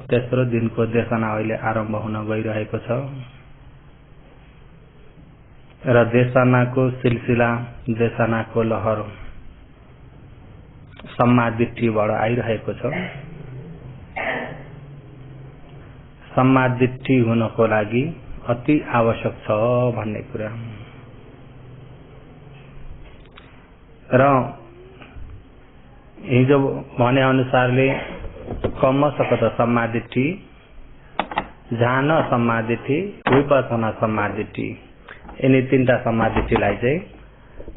तेस्रो दिनको देशना अहिले आरम्भ हुन गइरहेको छ र देशनाको सिलसिला देशनाको लहर सम्मादिट्ठीबाट आइरहेको छ। सम्मादिट्ठी हुनको लागि अति आवश्यक छ भन्ने कुरा र हिजो भने अनुसारले कम्मसकत सम्मादिट्ठी, झान सम्मादिट्ठी, विपसना सम्मादिट्ठी, यिनी तीनटा सम्मादिट्ठीलाई चाहिँ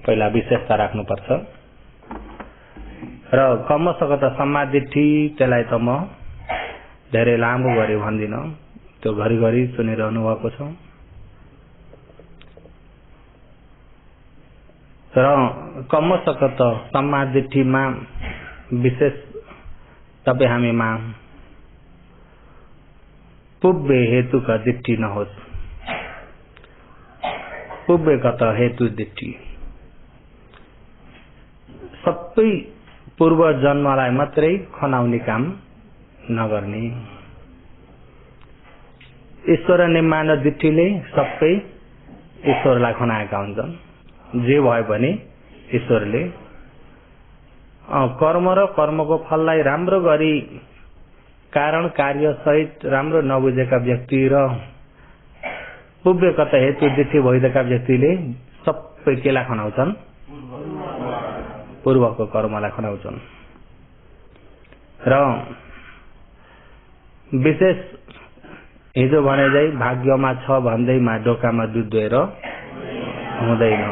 पहिला विशेषता राख्नुपर्छ र कम्मसकत सम्मादिट्ठी त्यसलाई त म धेरै लामो गरी भन्दिन, त्यो घरिघरि सुनिरहनु भएको छ र कम्मसकत सम्मादिट्ठीमा विशेष तपाईं हामीमा पुब्बे हेतुका दिट्ठी नहोस्, पुब्बेगत हेतु दिट्ठी सबै पूर्व जन्मलाई मात्रै खनाउने काम नगर्ने। ईश्वर निम्मान दिट्ठीले सबै ईश्वरलाई खनाएका हुन्छन्, जे भए पनि ईश्वरले कर्म र कर्मको फललाई राम्रो गरी कारण कार्य सहित राम्रो नबुझेका व्यक्ति र पुब्बेगत हेतु दिट्ठी भइदिएका व्यक्तिले सबै केलाई खनाउँछन्, पूर्वको कर्मलाई खनाउँछन् र विशेष हिजो भने चाहिँ भाग्यमा छ भन्दैमा डोकामा दुध दुहेर हुँदैन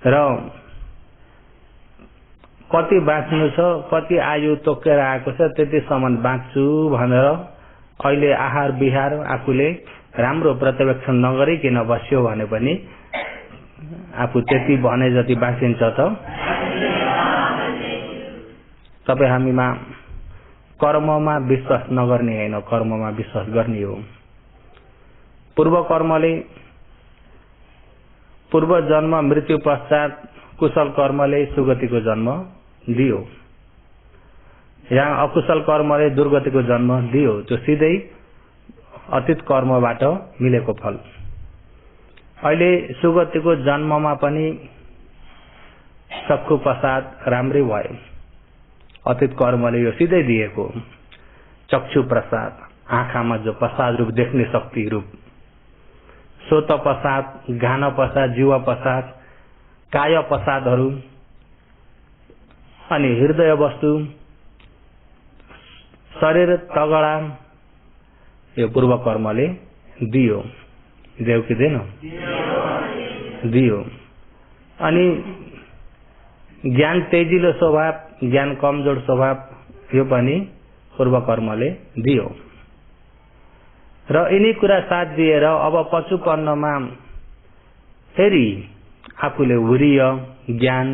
र कति बाँच्नु छ, कति आयु तोकेर आएको छ, त्यतिसम्म बाँच्छु भनेर अहिले आहार विहार आफूले राम्रो पर्यवेक्षण नगरिकन बस्यो भने पनि आफू त्यति भने जति बाँचिन्छ त तपाईँ हामीमा कर्ममा विश्वास नगर्ने होइन, कर्ममा विश्वास गर्ने हो। पूर्व कर्मले पूर्व जन्म मृत्यु पश्चात कुशल कर्मले सुगतिको जन्म दियो, यहाँ अकुशल कर्मले दुर्गतिको जन्म दियो, त्यो सिधै अतीत कर्मबाट मिलेको फल। अहिले सुगतिको जन्ममा पनि चक्षु प्रसाद राम्रै भयो, अतीत कर्मले यो सिधै दिएको चक्षु प्रसाद, आँखामा जो प्रसाद रूप देख्ने शक्ति रूप, सोत प्रसाद, घान प्रसाद, जीव प्रसाद, काय प्रसादहरू अनि हृदय वस्तु, शरीर तगडा, यो पूर्व कर्मले दियो, देऊ कि दिएन? दियो। अनि ज्ञान तेजिलो स्वभाव, ज्ञान कमजोर स्वभाव, यो पनि पूर्व कर्मले दियो र यिनी कुरा साथ दिएर अब पशुपन्नमा फेरि आफूले हुरिय ज्ञान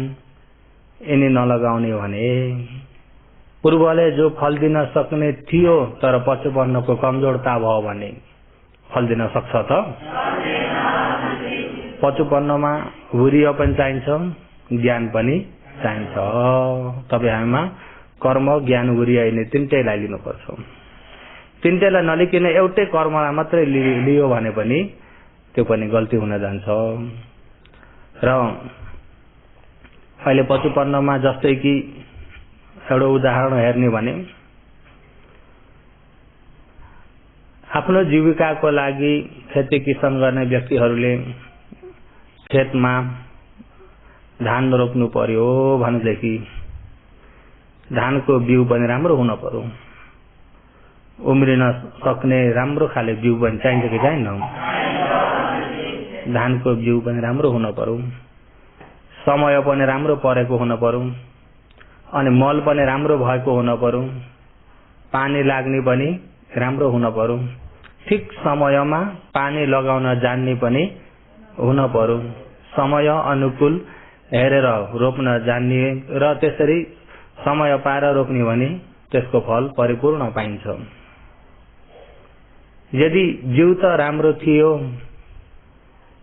यिनी नलगाउने भने पूर्वले जो फल दिन सक्ने थियो तर पशुपन्नको कमजोरता भयो भने फल दिन सक्छ त? पशुपन्नमा हुरिय पनि चाहिन्छ, ज्ञान पनि चाहिन्छ। तपाईँ हामीमा कर्म ज्ञान हुरिय यिनी तीनटैलाई लिनुपर्छ। तीनटैलाई नलिकन एउटै कर्मलाई मात्रै लियो भने पनि त्यो पनि गल्ती हुन जान्छ र अहिले पशुपन्नमा जस्तै कि एउटा उदाहरण हेर्ने भने आफ्नो जीविकाको लागि खेती किसान गर्ने व्यक्तिहरूले खेतमा धान रोप्नु पर्यो भनेदेखि धानको बिउ पनि राम्रो हुन पर्यो, उम्रिन सक्ने राम्रो खाले बिउ पनि चाहिन्छ कि चाहिन्न? धानको बिउ पनि राम्रो हुन पर्यो, समय पनि राम्रो परेको हुन पर्यो, अनि मल पनि राम्रो भएको हुन पर्यो, पानी लाग्ने पनि राम्रो हुन पर्यो, ठिक समयमा पानी लगाउन जान्ने पनि हुन पर्यो, समय अनुकूल हेरेर रोप्न जान्ने र त्यसरी समय पाएर रोप्ने भने त्यसको फल परिपूर्ण पाइन्छ। यदि जिउ त राम्रो थियो,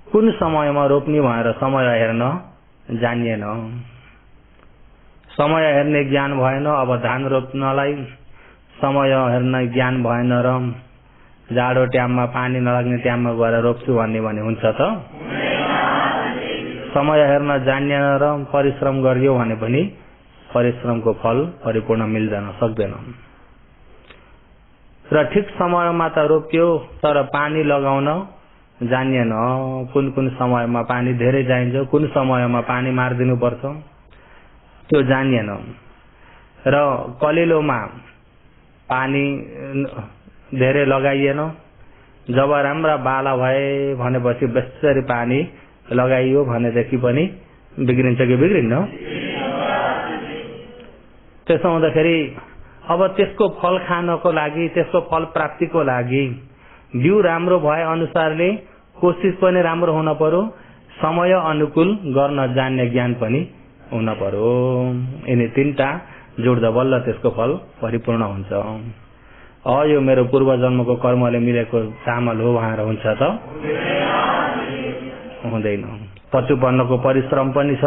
कुन समयमा रोप्ने भनेर समय हेर्न जानिएन, समय हेर्ने ज्ञान भएन, अब धान रोप्नलाई समय हेर्न ज्ञान भएन र जाडो ट्याममा पानी नलाग्ने ट्याममा गएर रोप्छु भन्ने हुन्छ त? समय हेर्न जान्एन र परिश्रम गरियो भने पनि परिश्रमको फल परिपूर्ण मिल्दैन, सक्दैन। र ठिक समयमा त रोप्यो तर पानी लगाउन जानिएन, कुन समयमा पानी धेरै चाहिन्छ, कुन समयमा पानी मारिदिनु पर्छ त्यो जानिएन। र कलिलोमा पानी धेरै लगाइएन, जब राम्रा बाला भए भनेपछि बेसरी पानी लगाइयो भनेदेखि पनि बिग्रिन्छ कि बिग्रिन्न? त्यसो हुँदाखेरि अब त्यसको फल खानको लागि, त्यसको फल प्राप्तिको लागि बिउ राम्रो भए अनुसारले कोशिश पनि राम्रो हुन पर्यो, समय अनुकूल गर्न जान्ने ज्ञान पनि हुन पर्यो। यिनी तीनटा जोड्दा बल्ल त्यसको फल परिपूर्ण हुन्छ। यो मेरो पूर्व जन्मको कर्मले मिलेको चामल हो भनेर हुन्छ त? हुँदैन। पचुपन्नको परिश्रम पनि छ,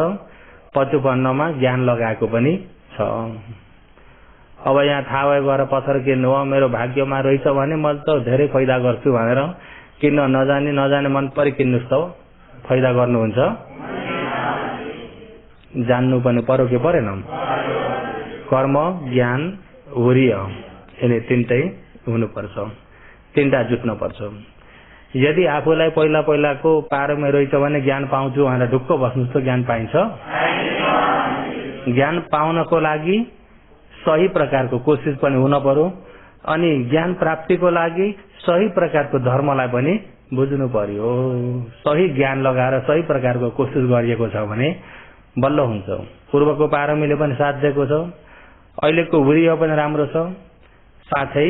पचुपन्नमा ज्ञान लगाएको पनि छ। अब यहाँ थाहा भए गएर पत्थर किन्नु हो, मेरो भाग्यमा रहेछ भने म त धेरै फाइदा गर्छु भनेर किन्न नजाने मन परि किन्नुस् त फाइदा गर्नुहुन्छ? जान्नु पनि पर्यो कि परेन? कर्म, ज्ञान, हुर्य यिनी तीनटै हुनुपर्छ, तीनटा जुट्न पर्छ। यदि आफूलाई पहिलाको पारोमा रहेछ भने ज्ञान पाउँछु भनेर ढुक्क बस्नुस् त ज्ञान पाइन्छ? ज्ञान पाउनको लागि सही प्रकारको कोशिश पनि हुन पर्यो, अनि ज्ञान प्राप्तिको लागि सही प्रकारको धर्मलाई पनि बुझ्नु पर्यो। सही ज्ञान लगाएर सही प्रकारको कोशिश गरिएको छ भने बल्ल हुन्छ। पूर्वको पारमीले पनि साथ दिएको छ, अहिलेको हुर्य पनि राम्रो छ, साथै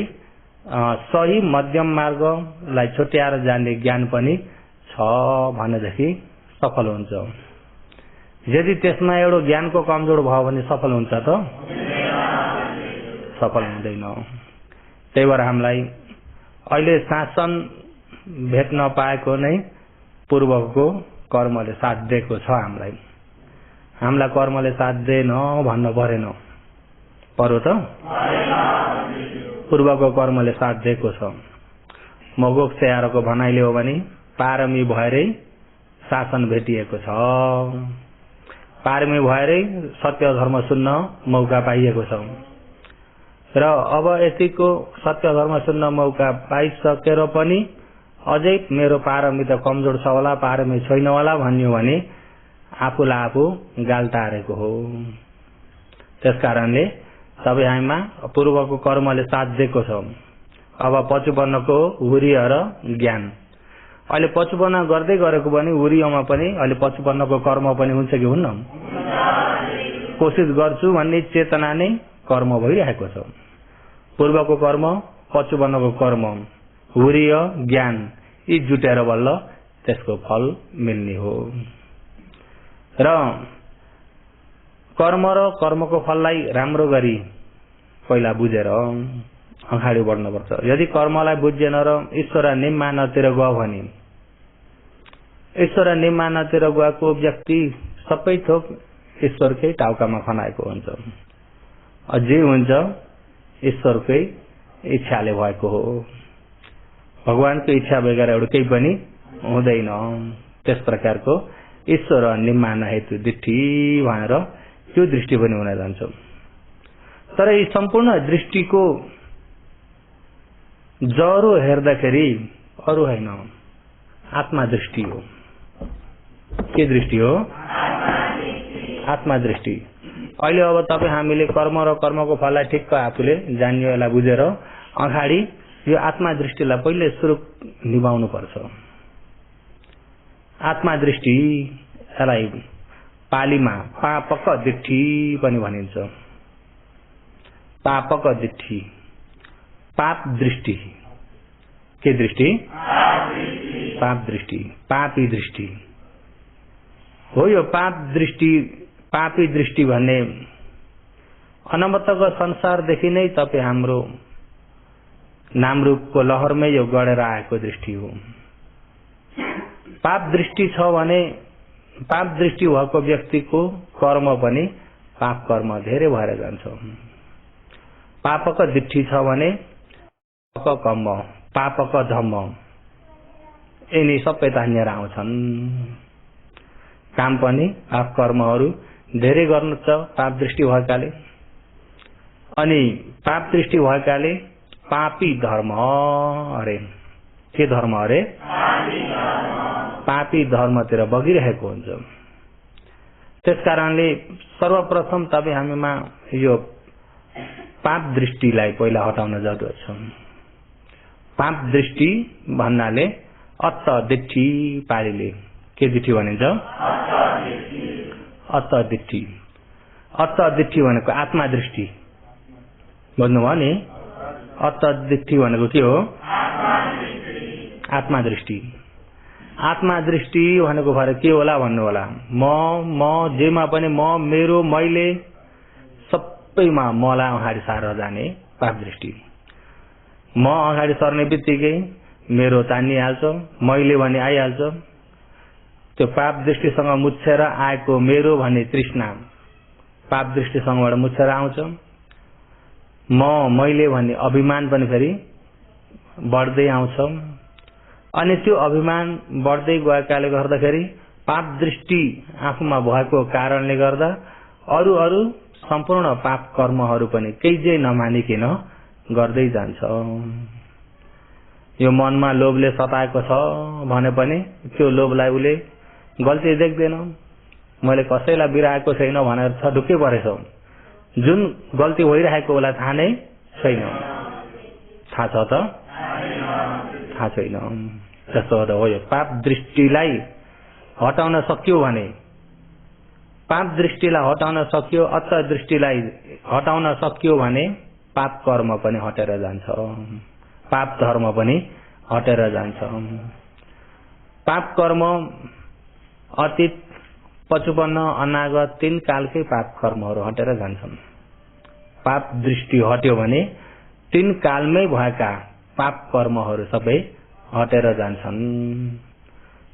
सही मध्यम मार्गलाई छुट्याएर जान्ने ज्ञान पनि छ भनेदेखि सफल हुन्छ। यदि त्यसमा एउटा ज्ञानको कमजोर भयो भने सफल हुन्छ त? सफल हुँदैन। त्यही भएर हामीलाई अहिले शासन भेट्न पाएको नै पूर्वको कर्मले साथ दिएको छ। हामीलाई कर्मले साथ दिएन भन्न परेन, पर्यो त? पूर्वको कर्मले साथ दिएको छ। मगोक स्याहारको भनाइले हो भने पारमी भएरै शासन भेटिएको छ, पारमी भएरै सत्य धर्म सुन्न मौका पाइएको छ। र अब यतिको सत्य धर्म सुन्न मौका पाइसकेर पनि अझै मेरो पारमी त कमजोर छ होला, पारमी छैन होला भन्यो भने आफूलाई आफू गाल टारेको हो। त्यसकारणले तपाईँ हामीमा पूर्वको कर्मले साथ दिएको छ। अब पचुपन्नको हुर्य र ज्ञान, अहिले पचुपन्न गर्दै गरेको पनि हुर्यमा पनि अहिले पचुपन्नको कर्म पनि हुन्छ कि हुन्न? कोशिश गर्छु भन्ने चेतना नै कर्म भइरहेको छ। पूर्वको कर्म, पचुपन्नको कर्म, हुर्य, ज्ञान यी जुटेर बल्ल त्यसको फल मिल्ने हो। र कर्म र कर्मको फललाई राम्रो गरी पहिला बुझेर अगाडि बढ्नुपर्छ। यदि कर्मलाई बुझेन र ईश्वर निम्मानतिर गयो भने, ईश्वर निम्मानतिर गएको व्यक्ति सबै थोक ईश्वरकै टाउकामा खनाएको हुन्छ। जे हुन्छ ईश्वरकै इच्छाले भएको हो। भगवानको इच्छा बगैर एउटा केही पनि हुँदैन। त्यस प्रकारको ईश्वर निम्मान हेतु दिट्ठी भनेर त्यो दृष्टि पनि हुन जान्छ। तर यी सम्पूर्ण दृष्टिको जरो हेर्दाखेरि अरू होइन, आत्मा दृष्टि हो। के दृष्टि हो? आत्मा दृष्टि। अहिले अब तपाईँ हामीले कर्म र कर्मको फललाई ठिक्क आफूले जान्यो, यसलाई बुझेर अगाडि यो आत्मा दृष्टिलाई पहिले सुरु निभाउनु पर्छ। आत्मा दृष्टि यसलाई पालीमा पापक दिट्ठी पनि भनिन्छ। पापक दिट्ठी, पाप दृष्टि। के दृष्टि? पाप दृष्टि, पापी दृष्टि हो। यो पाप दृष्टि, पापी दृष्टि भन्ने अनन्तको संसारदेखि नै तपाईँ हाम्रो नामरूपको लहरमै यो गढेर आएको दृष्टि हो। पाप दृष्टि छ भने पाप दृष्टि भएको व्यक्तिको कर्म पनि पाप कर्म धेरै भएर जान्छ। पापक दिट्ठी छ भने पापक कम्म पापक धम्म यिनी सबै तानिएर आउँछन्। काम पनि पाप कर्महरू धेरै गर्नु छ पाप दृष्टि भएकाले, अनि पाप दृष्टि भएकाले पापी धर्म अरे के धर्म अरे पापी धर्मतिर बगिरहेको हुन्छ। त्यसकारणले सर्वप्रथम तपाईँ हामीमा यो पाप दृष्टिलाई पहिला हटाउन जरुरत छ। पाप दृष्टि भन्नाले अत्त दिट्ठी पारीले के दिट्ठी भनिन्छ? अत्त दिट्ठी। अत्त दिट्ठी भनेको आत्मा दृष्टि बुझ्नुभयो नि? अत्त दिट्ठी भनेको के हो? आत्मा दृष्टि। आत्मा दृष्टि भनेको भएर के होला भन्नु होला? म जेमा पनि म मेरो मैले सबैमा मलाई अगाडि सारेर जाने पाप दृष्टि। म अगाडि सर्ने बित्तिकै मेरो तानिहाल्छ, मैले भने आइहाल्छ। त्यो पाप दृष्टिसँग मुछेर आएको मेरो भन्ने तृष्णा पाप दृष्टिसँगबाट मुछेर आउँछ। मैले भन्ने अभिमान पनि फेरि बढ्दै आउँछ। अनि त्यो अभिमान बढ्दै गएकाले गर्दाखेरि पाप दृष्टि आफूमा भएको कारणले गर्दा अरू अरू सम्पूर्ण पाप कर्महरू पनि केही नमानिकन गर्दै जान्छ। यो मनमा लोभले सताएको छ भने पनि त्यो लोभलाई उले गल्ती देख्दैन। मैले कसैलाई बिराएको छैन भनेर छ ढुक्कै परेछ। जुन गल्ती भइरहेको उसलाई थाहा नै छैन। थाहा छ त? थाहा छैन। त्यस्तो हो। यो पाप दृष्टिलाई हटाउन सक्यो भने, पाप दृष्टिलाई हटाउन सक्यो, अत्त दृष्टिलाई हटाउन सक्यो भने पाप कर्म पनि हटेर जान्छ, पाप धर्म पनि हटेर जान्छ। पाप कर्म अतीत, पछुपन्न, अनागत 3 कालकै पाप कर्महरू हटेर जान्छन्। पाप दृष्टि हट्यो भने 3 कालमै भएका पाप कर्महरू सबै हटेर जान्छन्।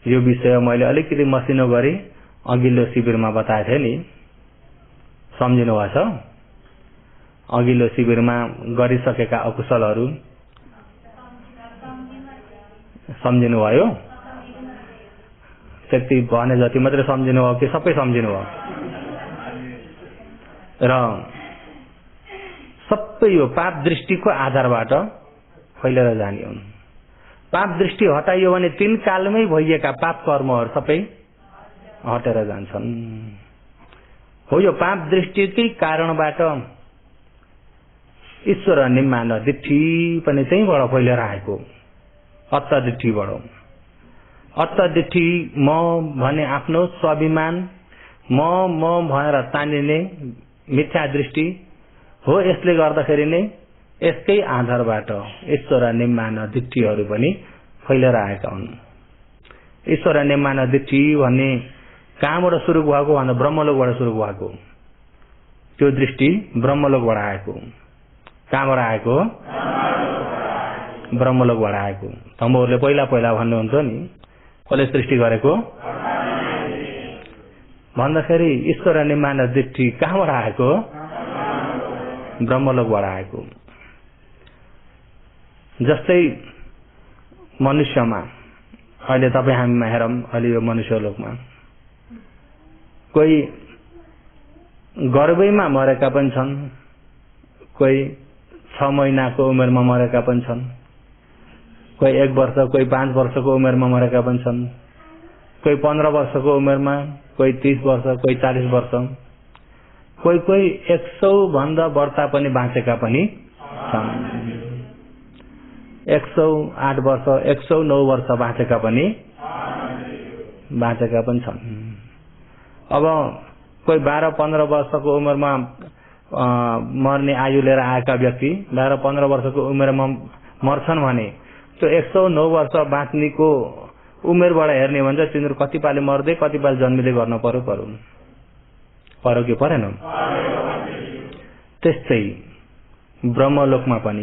यो विषय मैले अलिकति मसिनो गरी अघिल्लो शिविरमा बताएको थिएँ नि, सम्झिनु भएको छ? अघिल्लो शिविरमा गरिसकेका अकुशलहरू सम्झिनु भयो? त्यति भने जति मात्रै सम्झिनु हो कि सबै सम्झिनु हो? र सबै यो पाप दृष्टिको आधारबाट फैलेर जाने हुन्। पाप दृष्टि हटाइयो भने 3 कालमै भइएका पाप कर्महरू सबै हटेर जान्छन्। हो, यो पाप दृष्टिकै कारणबाट ईश्वर निम्मान दिट्ठी पनि त्यहीँबाट फैलेर आएको, अत्त दिट्ठीबाट। अत्त दिट्ठी म भने आफ्नो स्वाभिमान, म भएर तानिने मिथ्या दृष्टि हो। यसले गर्दाखेरि नै यसकै आधारबाट ईश्वर निम्मान दिट्ठीहरू पनि फैलेर आएका हुन्। ईश्वर निम्मान दिट्ठी भन्ने कहाँबाट सुरु भएको भन्दा ब्रह्मलोकबाट सुरु भएको। त्यो दृष्टि ब्रह्मलोकबाट आएको। कहाँबाट आएको? ब्रह्मलोकबाट आएको। तम्बुहरूले पहिला पहिला भन्नुहुन्छ नि, कसले सृष्टि गरेको भन्दाखेरि ईश्वर निम्मान दृष्टि कहाँबाट आएको? ब्रह्मलोकबाट आएको। जस्तै मनुष्यमा अहिले तपाईँ हामीमा हेरौँ, अहिले यो मनुष्य लोकमा कोही गर्भैमा मरेका पनि छन्, कोही 6 महिनाको उमेरमा मरेका पनि छन्, कोही 1 वर्ष, कोही 5 वर्षको उमेरमा मरेका पनि छन्, कोही 15 वर्षको उमेरमा, कोही 30 वर्ष, कोही 40 वर्ष, कोही 100 भन्दा बढ्ता पनि बाँचेका पनि छन्। 108 वर्ष, 109 वर्ष बाँचेका पनि छन्। अब कोही 12-15 वर्षको उमेरमा मर्ने आयु लिएर आएका व्यक्ति 12-15 वर्षको उमेरमा मर्छन् भने त्यो 109 वर्ष बाँच्नेको उमेरबाट हेर्ने भन्छ तिनीहरू कति पाले मर्दै कति पाले जन्मिँदै गर्न पर्यो कि परेन? त्यस्तै ब्रह्मलोकमा पनि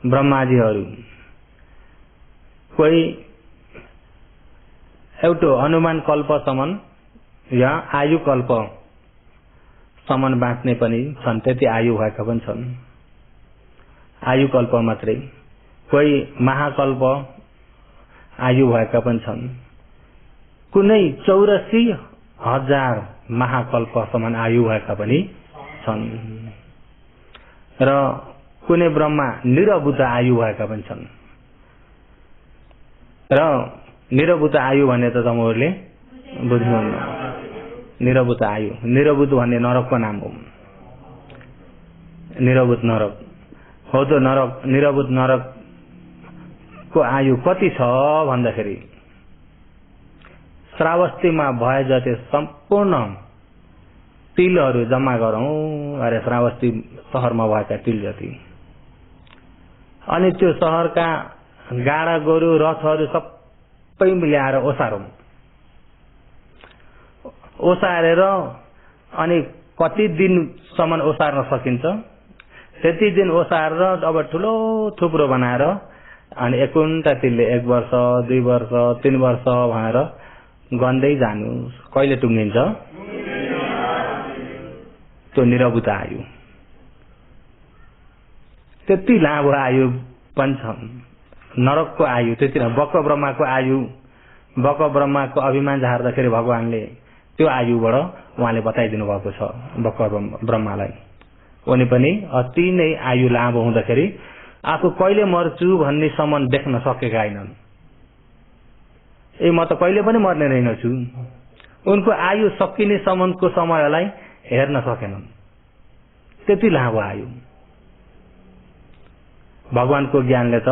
ब्रह्माजीहरू कोही एउटा अनुमान कल्पसम्म या आयु कल्प सम्म बाँच्ने पनि छन्, त्यति आयु भएका पनि छन्। आयु कल्प मात्रै, कोही महाकल्प आयु भएका पनि छन्, कुनै 84,000 महाकल्प समान आयु भएका पनि छन् र कुनै ब्रह्मा निरवुत आयु भएका पनि छन्। र निरवुत आयु भन्ने त तपाईहरुले बुझ्नुहुन्न। निरवुत आयु, निरवुत भन्ने नरकको नाम हो। निरवुत नरक हो। त नरक, निरवुत नरकको आयु कति छ भन्दाखेरि श्रावस्तीमा भए जति सम्पूर्ण तिलहरू जम्मा गरौं अरे श्रावस्ती शहरमा भएका तिल जति, अनि त्यो शहरका गाडा गोरु रथहरू सबै मिलाएर ओसारौं। ओसारेर अनि कति दिनसम्म ओसार्न सकिन्छ त्यति दिन ओसारेर अब ठुलो थुप्रो बनाएर अनि एकुन्टा तिलले 1 वर्ष 2 वर्ष 3 वर्ष भनेर गन्दै जानु। कहिले टुङ्गिन्छ? त्यो निरवुत आयु। त्यति लामो आयु पनि छ। नरकको आयु त्यति न। बक ब्रह्माको आयु, बक ब्रह्माको अभिमान झार्दाखेरि भगवानले त्यो आयुबाट उहाँले बताइदिनु भएको छ बक ब्रह्मालाई। उनी पनि अति नै आयु लामो हुँदाखेरि आफू कहिले मर्छु भन्ने सम्म देख्न सकेका हैनन्। म त कहिले पनि मर्ने रहेनछु। उनको आयु सकिने सम्मको समयलाई हेर्न सकेनन्। त्यति लामो आयु। भगवानको ज्ञानले त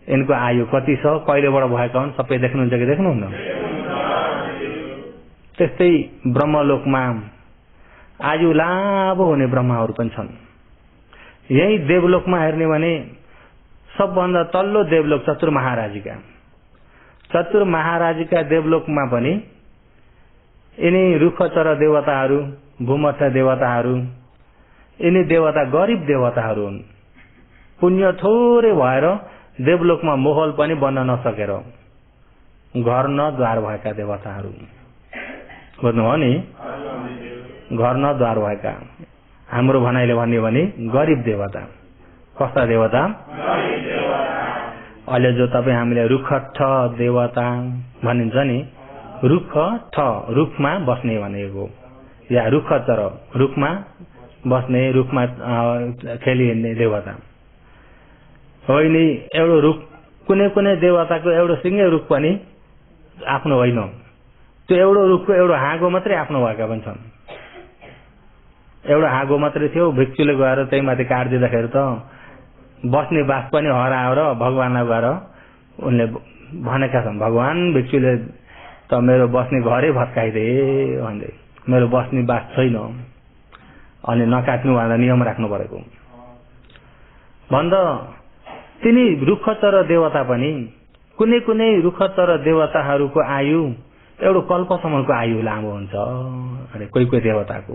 यिनको आयु कति छ, कहिलेबाट भएका हुन् सबै देख्नुहुन्छ कि देख्नुहुन्न? त्यस्तै ब्रह्मलोकमा आयु लामो हुने ब्रह्माहरू पनि छन्। यही देवलोकमा हेर्ने भने सबभन्दा तल्लो देवलोक चतुर महाराजीका। चतुर महाराजीका देवलोकमा पनि यिनी रुखचर देवताहरू, भूमध्य देवताहरू, यिनी देवता गरिब देवताहरू हुन्। पुण्य थोरै भएर देवलोकमा महल पनि बन्न नसकेर घर न द्वार भएका देवताहरू। बुझ्नुभयो नि? घर न द्वार भएका। हाम्रो भनाइले भन्ने भने गरिब देवता। कस्ता देवता? अहिले जो तपाईँ हामीले रुखठ देवता भनिन्छ नि, रुखठ रुखमा बस्ने भनेको, या रुखचर रुखमा बस्ने, रुखमा खेली हिँड्ने देवता होइन। एउटा रुख, कुनै कुनै देवताको एउटा सिंगै रुख पनि आफ्नो होइन। त्यो एउटा रुखको एउटा हाँगो मात्रै आफ्नो भएका पनि छन्। एउटा हाँगो मात्रै थियो, भिक्षुले गएर त्यही माथि काटिदिँदाखेरि त बस्ने बास पनि हराएर भगवानलाई गएर उनले भनेका छन्, भगवान भिक्षुले त मेरो बस्ने घरै भत्काइदे भन्दै, मेरो बस्ने बास छैन अनि नकाट्नु भनेर नियम राख्नु परेको भन्दा तिनी रुखचर देवता पनि कुनै कुनै रुखचर देवताहरूको आयु एउटा कल्पसम्मको आयु लामो हुन्छ। अनि कोही कोही देवताको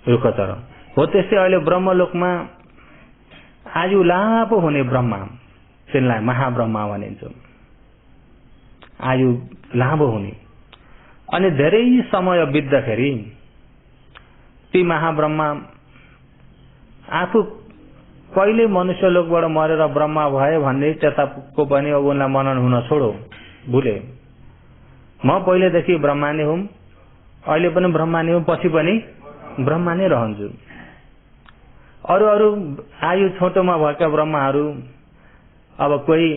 रुखचर हो। त्यस्तै अहिले ब्रह्मलोकमा आयु लामो हुने ब्रह्मा, तिनलाई महाब्रह्मा भनिन्छ। आयु लामो हुने अनि धेरै समय बित्दाखेरि ती महाब्रह्मा आफू कहिले मनुष्य लोकबाट मरेर ब्रह्मा भए भन्ने त्यताको पनि अब उनलाई मनन हुन छोडो, भुले। म पहिलेदेखि ब्रह्मा नै हुँ, अहिले पनि ब्रह्मा नै हुँ, पछि पनि ब्रह्मा नै रहन्छु। अरू अरू आयु छोटोमा भएका ब्रह्माहरू अब कोही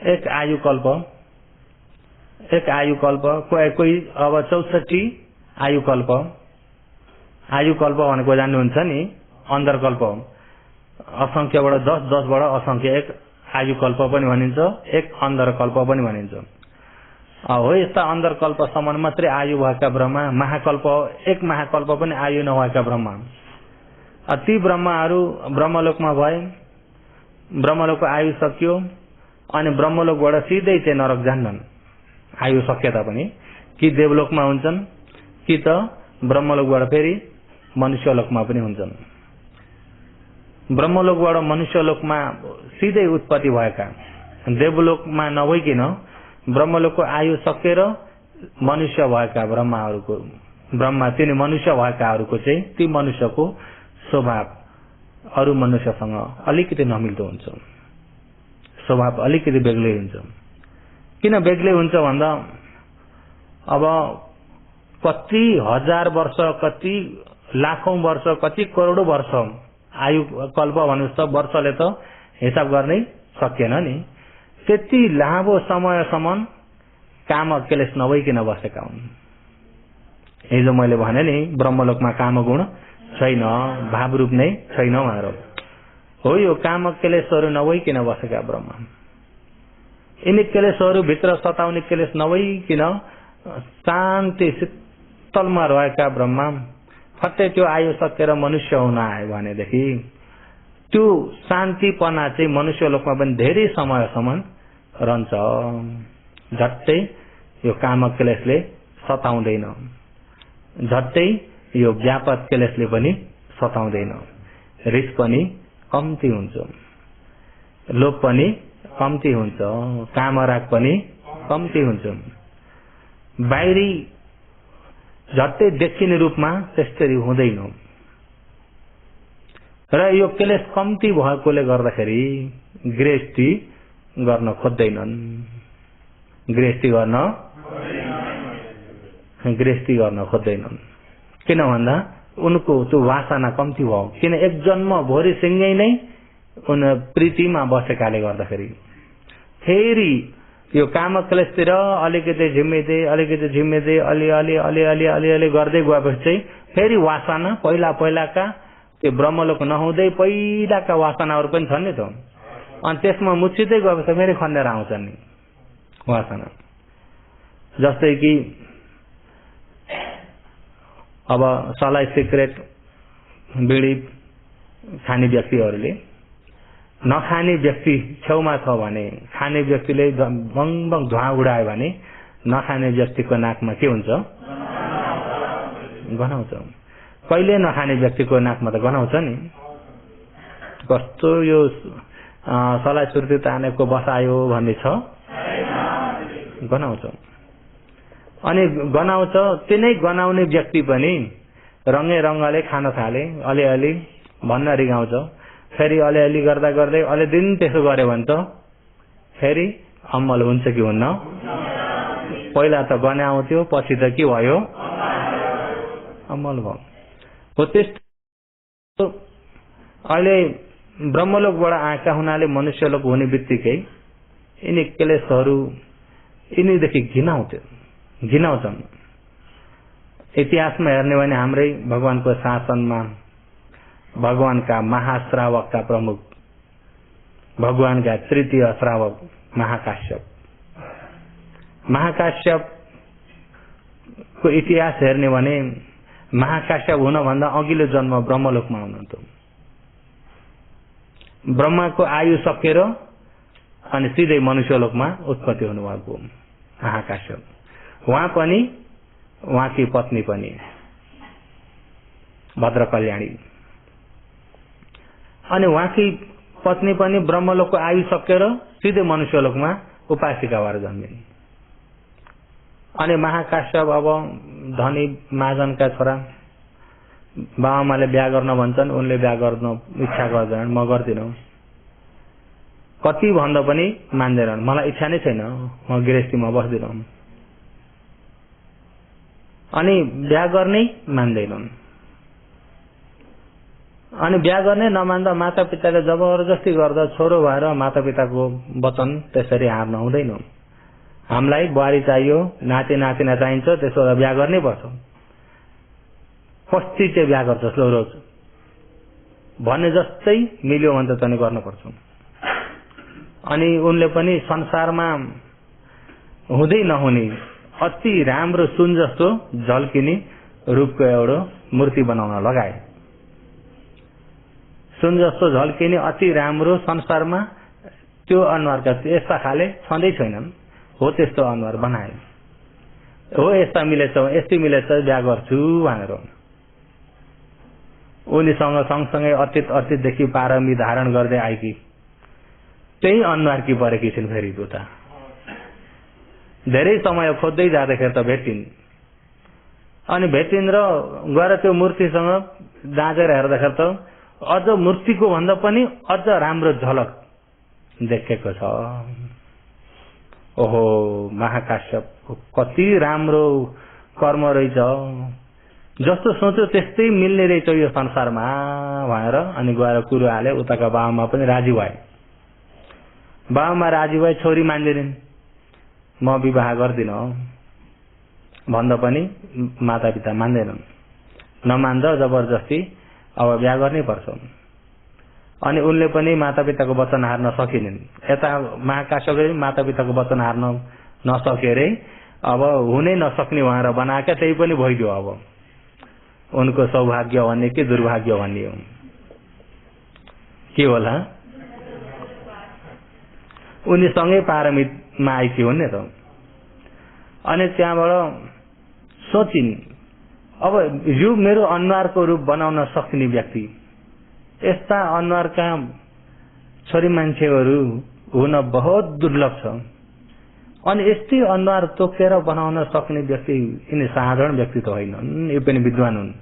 एक आयु कल्प, कोही अब 64 आयु कल्प। आयु कल्प भनेको जान्नुहुन्छ नि, अन्तरकल्प। असंख्यबाट 10-10बाट असंख्य एक आयु कल्प पनि भनिन्छ, एक अन्तरकल्प पनि भनिन्छ। हो, यस्ता अन्तरकल्पसम्म मात्रै आयु भएका ब्रह्मा, महाकल्प एक महाकल्प पनि आयु नभएका ब्रह्मा, ती ब्रह्माहरू ब्रह्मलोकमा भए। ब्रह्मलोकको आयु सकियो अनि ब्रह्मलोकबाट सिधै चाहिँ नरक जान्छन्। आयु सके तापनि कि देवलोकमा हुन्छन् कि त ब्रह्मलोकबाट फेरि मनुष्यलोकमा पनि हुन्छन्। ब्रह्मलोकबाट मनुष्यलोकमा सिधै उत्पत्ति भएका, देवलोकमा नभइकन ब्रह्मलोकको आयु सकेर मनुष्य भएका ब्रह्माहरूको ब्रह्मा तिनी मनुष्य भएकाहरूको चाहिँ ती मनुष्यको स्वभाव अरू मनुष्यसँग अलिकति नमिल्दो हुन्छ, स्वभाव अलिकति बेग्लै हुन्छ। किन बेग्लै हुन्छ भन्दा अब कति हजार वर्ष, कति लाखौं वर्ष, कति करोडौं वर्ष आयु कल्प भन्नुहोस् त, वर्षले त हिसाब गर्नै सकिएन नि। त्यति लामो समयसम्म काम क्लेश नभइकन बसेका हुन्। हिजो मैले भने नि ब्रह्मलोकमा काम गुण छैन, भाव रूप नै छैन भनेर हो। यो काम क्लेशहरू नभइकन बसेका ब्रह्मा, यिनी क्लेशहरू भित्र सताउने क्लेश नभइकन शान्ति शीतलमा रहेका ब्रह्मा फट्टै त्यो आयु सकेर मनुष्य हुन आयो भनेदेखि त्यो शान्तिपना चाहिँ मनुष्य लोकमा पनि धेरै समयसम्म रहन्छ। झट्टै यो काम क्लेशले सताउँदैन, झट्टै यो व्यापक क्लेशले पनि सताउँदैन। रिस पनि कम्ती हुन्छ, लोभ पनि कम्ती हुन्छ, कामराग पनि कम्ती हुन्छ। बाहिरी झट्टै देखिने रूपमा त्यसरी हुँदैन। र यो क्लेश कम्ती भएकोले गर्दाखेरि गृहस्थी गर्न खोज्दैनन्, गृहस्थी गर्न खोज्दैनन्। किन भन्दा उनको त्यो वासना कम्ती भयो। किन एक जन्म भोरी सिंगै नै उन प्रीतिमा बसेकाले गर्दाखेरि फेरि यो काम क्लेशतिर अलिकति झिम्मिँदै अलि गर्दै गएपछि चाहिँ फेरि वासना पहिलाका त्यो ब्रह्मलोक नहुँदै पहिलाका वासनाहरू पनि छन् नि त। अनि त्यसमा मुछिँदै गएपछि फेरि खनेर आउँछन् नि वासना। जस्तै कि अब सलाई सिगरेट बिडी खाने व्यक्तिहरूले नखाने व्यक्ति छेउमा छ भने, खाने व्यक्तिले बङ धुवा उडायो भने नखाने व्यक्तिको नाकमा के हुन्छ? गनाउँछ। कहिले नखाने व्यक्तिको नाकमा त गनाउँछ नि। कस्तो यो सलाई सुर्ती तानेको बसायो भन्ने छ, गनाउँछ। अनि गनाउँछ, तिनै गनाउने व्यक्ति पनि रङ्गले खान थाले, अलिअलि भन्न रिगाउँछ। फेरि अलिअलि गर्दा गर्दै अलि दिन त्यसो गर्यो भने त फेरि अम्मल हुन्छ कि हुन्न? पहिला त गनाउँथ्यो, पछि त के भयो? अम्मल भयो। हो त्यस्तो अहिले ब्रह्मलोकबाट आएका हुनाले मनुष्यलोक हुने बित्तिकै यिनी क्लेशहरू यिनीदेखि घिनाउँछन्। इतिहासमा हेर्ने भने हाम्रै भगवानको शासनमा भगवानका महाश्रावकका प्रमुख, भगवानका तृतीय श्रावक महाकाश्यपको इतिहास हेर्ने भने महाकाश्यप हुनभन्दा अघिल्लो जन्म ब्रह्मलोकमा हुनुहुन्थ्यो। ब्रह्माको आयु सकेर अनि सिधै मनुष्यलोकमा उत्पत्ति हुनुभएको महाकाश्यप। उहाँ पनि, उहाँकी पत्नी पनि भद्रकल्याणी, अनि उहाँकी पत्नी पनि ब्रह्मलोकको आयु सकेर सिधै मनुष्यलोकमा उपासिका भएर जन्मिन्। अनि महाकाश्यप अब धनी महाजनका छोरा, बाबामाले बिहा गर्न भन्छन्, उनले बिहा गर्न इच्छा गर्दैनन्, म गर्दिनँ। कति भन्दा पनि मान्दैनन्, मलाई इच्छा नै छैन, म गृहस्थीमा बस्दिनँ। अनि बिहा गर्नै मान्दैनन्। अनि बिहा गर्ने नमान्दा मातापिताले जबरजस्ती गर्दा छोरो भएर मातापिताको वचन त्यसरी हार्न हुँदैन। हामीलाई बुहारी चाहियो, नाति नातिना चाहिन्छ, त्यसो भए बिहा गर्नै पर्छ। कति चाहिँ बिहा गर्छस् लो रोज भन्ने जस्तै मिल्यो भने त तनी गर्नुपर्छ। अनि उनले पनि संसारमा हुँदै नहुने अति राम्रो सुन जस्तो झल्किने रूपको एउटा मूर्ति बनाउन लगाए। सुन जस्तो झल्किने अति राम्रो संसारमा त्यो अनुहारका यस्ता खाले छँदै छैनन्, हो त्यस्तो अनुहार बनाए। हो यस्ता मिलेछ, यस्तै मिलेछ, बिहा गर्छु भनेर उनीसँग सँगसँगै अतीतदेखि पारमी धारण गर्दै आएकी त्यही अनुहारकी परेकी छिन्। फेरि उता धेरै समय खोज्दै जाँदाखेरि त भेटिन्। अनि भेटिन् र गएर त्यो मूर्तिसँग जाँचेर हेर्दाखेरि त अझ मूर्तिको भन्दा पनि अझ राम्रो झलक देखेको छ। ओहो, महाकाश्यप कति राम्रो कर्म रहेछ, जस्तो सोच्यो त्यस्तै मिल्ने रहेछ यो संसारमा भनेर अनि गएर कुरो हाले। उताका बाबामा पनि राजी भए। बाबामा राजी भए, छोरी मान्दिन्, म विवाह गर्दिन भन्दा पनि माता पिता मान्दैनन्। नमान्दा जबरजस्ती अब बिहा गर्नै पर्छ। अनि उनले पनि माता पिताको वचन हार्न सकिनन्। यता महाकाश्यपले माता पिताको वचन हार्न नसकेरै अब हुनै नसक्ने भनेर बनाएका, त्यही पनि भइदियो। अब उनको सौभाग्य भन्ने कि दुर्भाग्य भन्ने हो, के होला? उनी सँगै पारमितमा आएकी हुन् नि त। अनि त्यहाँबाट सोचिन्, अब यो मेरो अनुहारको रूप बनाउन सक्ने व्यक्ति, यस्ता अनुहारका छोरी मान्छेहरू हुन बहुत दुर्लभ छ। अनि यस्तै अनुहार तोकेर बनाउन सक्ने व्यक्ति यिनी साधारण व्यक्ति त होइनन्, यो पनि विद्वान हुन्।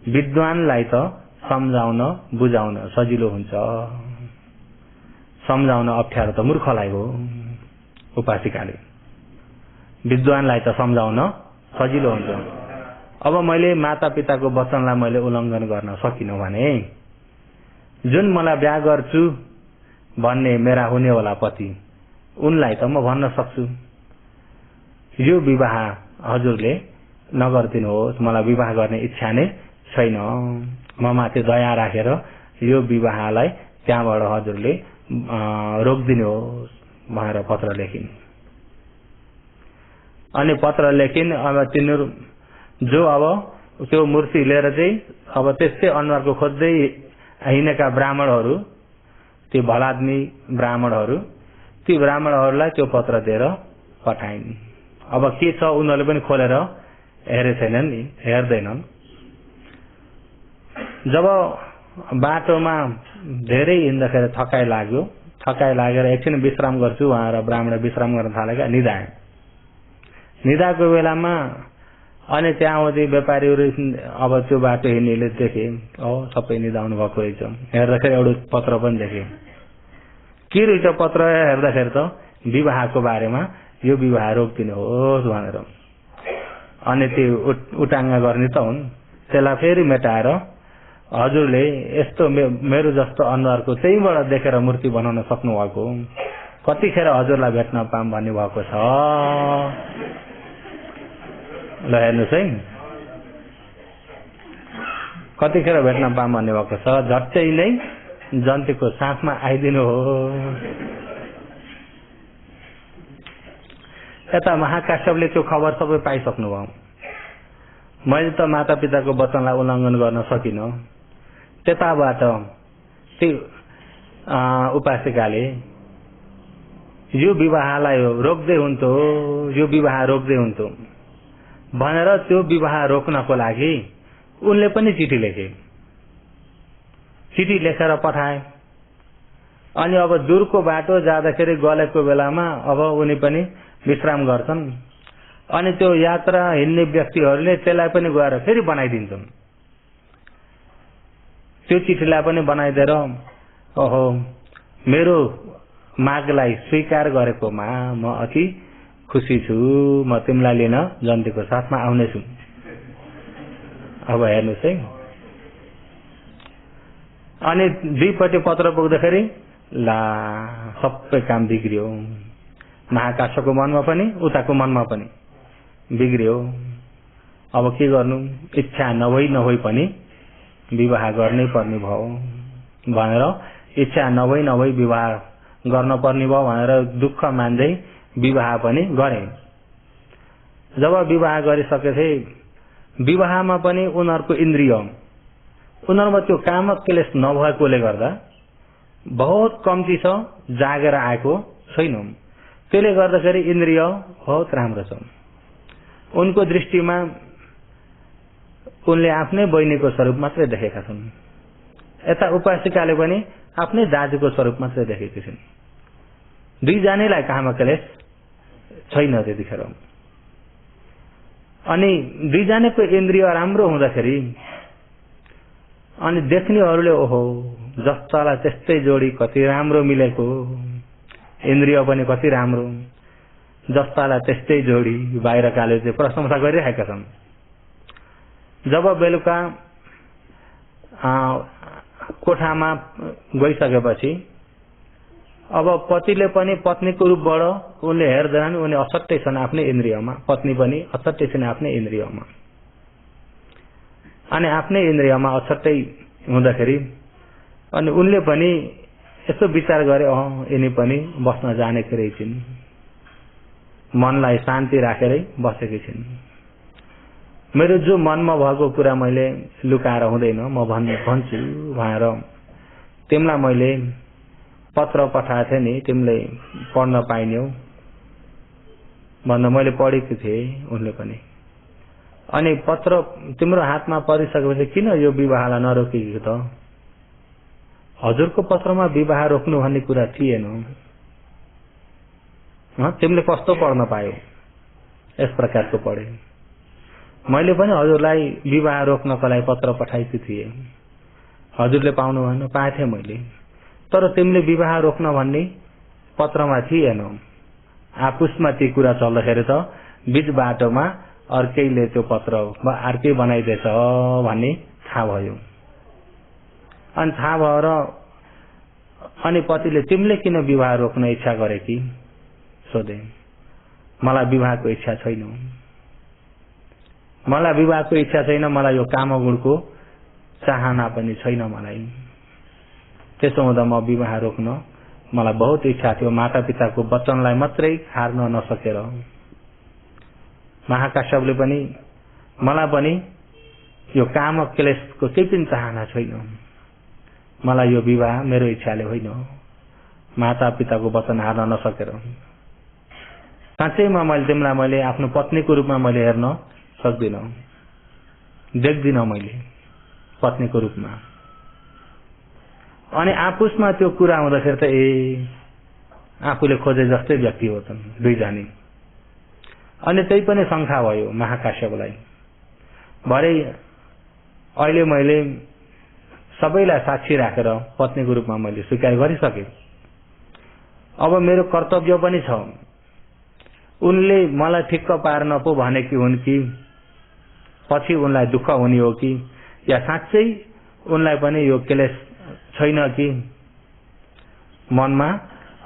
विद्वानलाई त सम्झाउन बुझाउन सजिलो हुन्छ, सम्झाउन अप्ठ्यारो त मूर्खलाई हो। उपासिकाले विद्वानलाई त सम्झाउन सजिलो हुन्छ। अब मैले माता पिताको वचनलाई मैले उल्लङ्घन गर्न सकिनँ भने जुन मलाई बिहा गर्छु भन्ने मेरा हुनेवाला पति, उनलाई त म भन्न सक्छु, यो विवाह हजुरले नगरिदिनुहोस्, मलाई विवाह गर्ने इच्छा नै छैन, म माथि दया राखेर यो विवाहलाई त्यहाँबाट हजुरले रोकिदिनुहोस् भनेर पत्र लेखिन्। अनि पत्र लेखिन्। अब तिनीहरू जो अब त्यो मूर्ति लिएर चाहिँ अब त्यस्तै अनुहारको खोज्दै हिँडेका ब्राह्मणहरू, ती भलादमी ब्राह्मणहरू, ती ब्राह्मणहरूलाई त्यो पत्र दिएर पठाइन्। अब के छ उनीहरूले पनि खोलेर हेरेछैनन् नि, हेर्दैनन्। जब बाटोमा धेरै हिँड्दाखेरि थकाइ लाग्यो, थकाइ लागेर एकछिन विश्राम गर्छु भनेर ब्राह्मण विश्राम गर्न थालेका, निधाए। निधाएको बेलामा अनि त्यहाँदेखि व्यापारीहरू अब त्यो बाटो हिँड्नेले देखे, सबै निधाउनु भएको रहेछ। हेर्दाखेरि एउटा पत्र पनि देखे। के रहेछ पत्र हेर्दाखेरि त विवाहको बारेमा, यो विवाह रोकिदिनुहोस् भनेर। अनि त्यो उटाङ्गा गर्ने त हुन्, त्यसलाई फेरि मेटाएर हजुरले यस्तो मेरो जस्तो अनुहारको त्यहीबाट देखेर मूर्ति बनाउन सक्नु भएको, कतिखेर हजुरलाई भेट्न पाऊँ भन्ने भएको छ। ल हेर्नुहोस् है, कतिखेर भेट्न पाऊँ भन्ने भएको छ। झट्टै नै जन्तीको साथमा आइदिनु हो। यता महाकाश्यपले त्यो खबर सबै पाइसक्नु भयो। मैले त माता पिताको वचनलाई उल्लङ्घन गर्न सकिनँ। त्यताबाट त्यो उपासिकाले यो विवाहलाई रोक्दै हुन्थ्यो, यो विवाह रोक्दै हुन्थ्यो भनेर त्यो विवाह रोक्नको लागि उनले पनि चिठी लेखे। चिठी लेखेर पठाए। अनि अब दूरको बाटो जाँदाखेरि गलेको बेलामा अब उनी पनि विश्राम गर्छन्। अनि त्यो यात्रा हिँड्ने व्यक्तिहरूले त्यसलाई पनि गएर फेरि बनाइदिन्छन्। त्यो चिठीलाई पनि बनाइदिएर, ओहो मेरो मागलाई स्वीकार गरेकोमा म अति खुसी छु, म तिमीलाई लिन जन्तीको साथमा आउनेछु। अब हेर्नुहोस् है। अनि दुईपट्टि पत्र पुग्दाखेरि ला सबै काम बिग्रियो। महाकाश्यपको मनमा पनि उताको मनमा पनि बिग्रियो। अब के गर्नु, इच्छा नभई पनि विवाह गर्नै पर्ने भयो भनेर, इच्छा नभई विवाह गर्न पर्ने भयो भनेर दुःख मान्दै विवाह पनि गरे। जब विवाह गरिसकेथे, विवाहमा पनि उनीहरूको इन्द्रिय, उनीहरूमा त्यो कामक क्लेश नभएकोले गर्दा बहुत कम्ती छ, जागेर आएको छैन। त्यसले गर्दाखेरि इन्द्रिय बहुत राम्रो छ। उनको दृष्टिमा उनले आफ्नै बहिनीको स्वरूप मात्रै देखेका छन्। यता उपासिकाले पनि आफ्नै दाजुको स्वरूप मात्रै देखेकी छिन्। दुईजनालाई कामक क्लेश छैन त्यतिखेर। अनि दुईजनाको इन्द्रिय राम्रो हुँदाखेरि अनि देख्नेहरूले ओहो जस्तालाई त्यस्तै जोडी कति राम्रो मिलेको, इन्द्रिय पनि कति राम्रो, जस्तालाई त्यस्तै जोडी बाहिरकाले चाहिँ प्रशंसा गरिरहेका छन्। जब बेलुका कोठामा गइसकेपछि अब पतिले पनि पत्नीको रूपबाट उनले हेर्दैनन्, उनी अछट्टै छन् आफ्नै इन्द्रियमा, पत्नी पनि अछट्टै छन् आफ्नै इन्द्रियमा। अनि आफ्नै इन्द्रियमा अछट्टै हुँदाखेरि अनि उनले पनि यसो विचार गरे, यिनी पनि बस्न जानेकी रहेछन्, मनलाई शान्ति राखेरै बसेकी छिन्। मेरो जो मनमा भएको कुरा मैले लुकाएर हुँदैन, म भन्छु भनेर तिमीलाई मैले पत्र पठाएको थिएँ नि, तिमीले पढ्न पाइन्यौ भन्दा मैले पढेको थिएँ। उनले पनि अनि पत्र तिम्रो हातमा परिसकेपछि किन यो विवाहलाई नरोकेको त? हजुरको पत्रमा विवाह रोक्नु भन्ने कुरा थिएन, तिमीले कस्तो पढ्न पायौ? यस प्रकारको पढे। मैले पनि हजुरलाई विवाह रोक्नको लागि पत्र पठाएको थिएँ, हजुरले पाउनु भएन, पाएको थिएँ मैले, तर तिमीले विवाह रोक्न भन्ने पत्रमा थिएन। आपसमा ती कुरा चल्दाखेरि त बीच बाटोमा अर्कैले त्यो पत्र अर्कै बनाइदिएछ भन्ने थाहा भयो। अनि थाहा भएर अनि पतिले तिमीले किन विवाह रोक्न इच्छा गरे कि सोधे। मलाई विवाहको इच्छा छैन, मलाई विवाहको इच्छा छैन, मलाई यो कामगुणको चाहना पनि छैन मलाई। त्यसो हुँदा म विवाह रोक्न मलाई बहुत इच्छा थियो, माता पिताको वचनलाई मात्रै हार्न नसकेर। महाकाश्यपले पनि मलाई पनि यो काम क्लेशको केही पनि चाहना छैन, मलाई यो विवाह मेरो इच्छाले होइन, माता पिताको वचन हार्न नसकेर। साँच्चैमा मैले आफ्नो पत्नीको रूपमा मैले हेर्न सक्दिनँ, देख्दिनँ मैले पत्नीको रूपमा। अनि आपसमा त्यो कुरा हुँदाखेरि त आफूले खोजे जस्तै व्यक्ति होछन् दुईजना। अनि त्यही पनि शङ्का भयो महाकाश्यपलाई। भरे अहिले मैले सबैलाई साक्षी राखेर पत्नीको रूपमा मैले स्वीकार गरिसके, अब मेरो कर्तव्य पनि छ। उनले मलाई ठिक्क पार्न पो भनेकी हुन् कि पछि उनलाई दुःख हुने हो कि, या साँच्चै उनलाई पनि यो क्लेश छैन कि, मनमा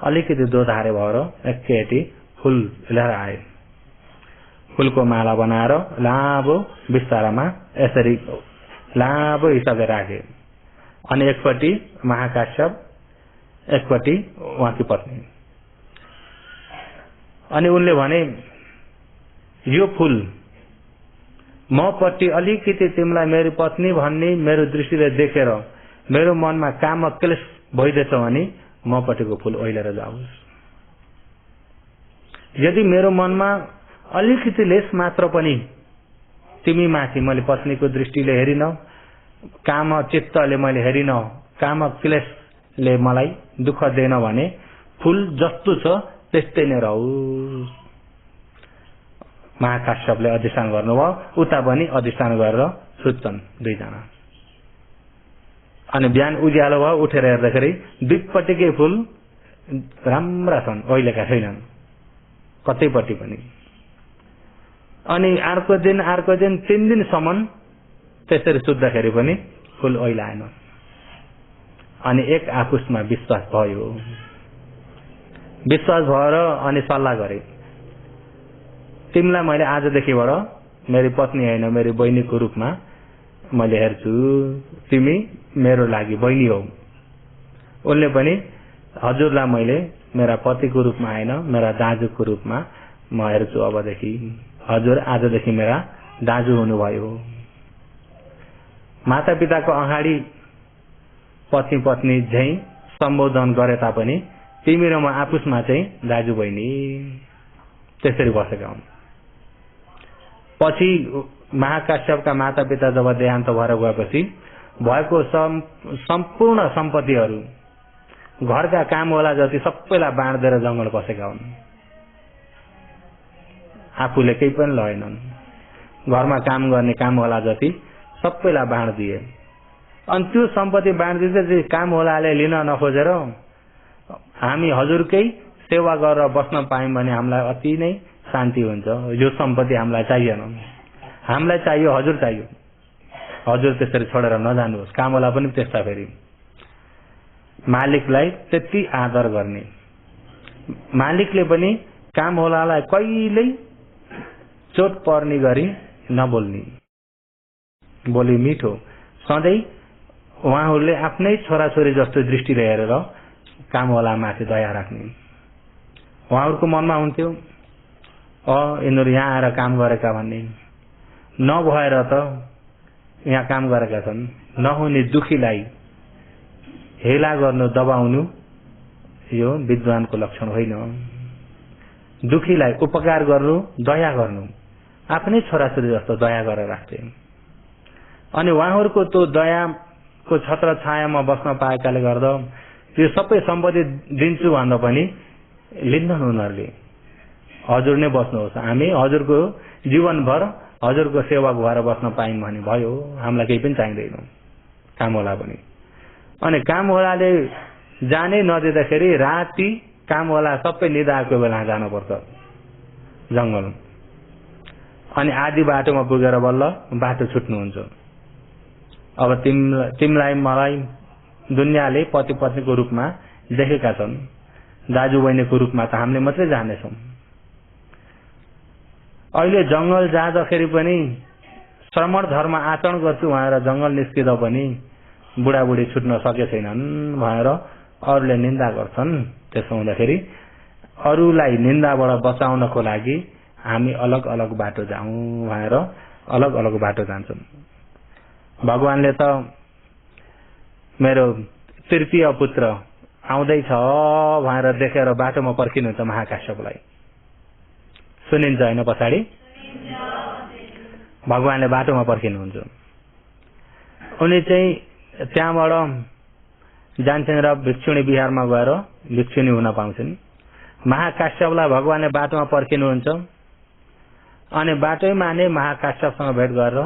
अलिकति दोधारे भएर एकचोटि फूल लिएर आए। फूलको माला बनाएर लामो बिस्तारामा यसरी लामो हिसाबले राखे। अनि एकपट्टि महाकाश्यप, एकपट्टि उहाँकी पत्नी। अनि उनले भने यो फूल मपट्टि अलिकति तिमीलाई मेरो पत्नी भन्ने मेरो दृष्टिले देखेर मेरो मनमा काम क्लेश भइदिएछ भने मपट्टिको फूल ओइलेर जाओस्। यदि मेरो मनमा अलिकति लेस मात्र पनि तिमी माथि मैले पत्नीको दृष्टिले हेरिन, काम चित्तले मैले हेरिन, काम क्लेशले मलाई दुःख दिएन भने फूल जस्तो छ त्यस्तै नै रहोस्। महाकाश्यपले अधिष्ठान गर्नुभयो, उता पनि अधिष्ठान गरेर सुत्छन् दुईजना। अनि बिहान उज्यालो भयो, उठेर हेर्दाखेरि दुईपट्टिकै फूल राम्रा छन्, ओइलेका छैनन् कतैपट्टि पनि। अनि अर्को दिन 3 दिनसम्म त्यसरी सुत्दाखेरि पनि फूल ओइलाएन। अनि एक आपसमा विश्वास भयो, विश्वास भएर अनि सल्लाह गरे, तिमीलाई मैले आजदेखिबाट मेरी पत्नी होइन मेरी बहिनीको रूपमा मैले हेर्छु, तिमी मेरो लागि बहिनी हौ। उनले पनि हजुरलाई मैले मेरा पतिको रूपमा होइन मेरा दाजुको रूपमा म हेर्छु, अबदेखि हजुर आजदेखि मेरा दाजु हुनुभयो। माता पिताको अगाडि पति पत्नी झैं सम्बोधन गरे तापनि तिमी र म आपसमा चाहिँ दाजु बहिनी त्यसरी बसेका हुन्। पछि महाकाश्यपका माता पिता जब देहान्त भएर गएपछि भएको सम्पूर्ण सम्पत्तिहरू घरका कामवाला जति सबैलाई बाँडेर जंगल बसेका हुन्, आफूले केही पनि लगेनन्। घरमा काम गर्ने कामवाला जति सबैलाई बाँडिदिए। अनि त्यो सम्पत्ति बाँडिदिँदै कामवालाले लिन नखोजेर हामी हजुरकै सेवा गरेर बस्न पायौँ भने हामीलाई अति नै शान्ति हुन्छ। यो सम्पत्ति हामीलाई चाहिएन, हामीलाई चाहियो हजुर चाहियो। हजुर त्यसरी छोडेर नजानुहोस्। कामवाला पनि त्यस्ता फेरि मालिकलाई त्यति आदर गर्ने, मालिकले पनि कामवालालाई कहिल्यै चोट पर्ने गरी नबोल्ने, बोली मिठो। सधैँ उहाँहरूले आफ्नै छोराछोरी जस्तो दृष्टिले हेरेर कामवाला माथि दया राख्ने। उहाँहरूको मनमा हुन्थ्यो यिनीहरू यहाँ आएर काम गरेका भन्ने, नभएर त यहाँ काम गरेका छन्। नहुने दुखीलाई हेला गर्नु, दबाउनु यो विद्वानको लक्षण होइन। दुखीलाई उपकार गर्नु, दया गर्नु, आफ्नै छोराछोरी जस्तो दया गरेर राख्थे। अनि उहाँहरूको त्यो दयाको छत्र छायामा बस्न पाएकाले गर्दा यो सबै सम्पत्ति दिन्छु भन्दा पनि लिन्नन् उनीहरूले। हजुर नै बस्नुहोस्, हामी हजुरको जीवनभर हजुरको सेवक भएर बस्न पायौँ भने भयो, हामीलाई केही पनि चाहिँदैन। कामवाला पनि। अनि कामवालाले जानै नदिँदाखेरि राति कामवाला सबै निदाएको बेला जानुपर्छ जंगल। अनि आधी बाटोमा पुगेर बल्ल बाटो छुट्नुहुन्छ। अब तिमीलाई मलाई दुनियाँले पति पत्नीको रूपमा देखेका छन्, दाजु बहिनीको रूपमा त हामीले मात्रै जानेछौँ। अहिले जंगल जाँदाखेरि पनि श्रमण धर्म आचरण गर्छु भनेर जंगल निस्किँदा पनि बुढाबुढी छुट्न सके छैनन् भनेर अरूले निन्दा गर्छन्। त्यसो हुँदाखेरि अरूलाई निन्दाबाट बचाउनको लागि हामी अलग अलग बाटो जाउँ भनेर अलग अलग बाटो जान्छन्। भगवानले त मेरो तृतीय पुत्र आउँदैछ भनेर देखेर बाटोमा पर्खिनुहुन्छ महाकाश्यपलाई। सुनिन्छ होइन? पछाडि भगवानले बाटोमा पर्खिनुहुन्छ। उनी चाहिँ त्यहाँबाट जान्छन् र भिक्षुणी बिहारमा गएर भिक्षुणी हुन पाउँछन्। महाकाश्यपलाई भगवानले बाटोमा पर्खिनुहुन्छ। अनि बाटोमा नै महाकाश्यपसँग भेट गरेर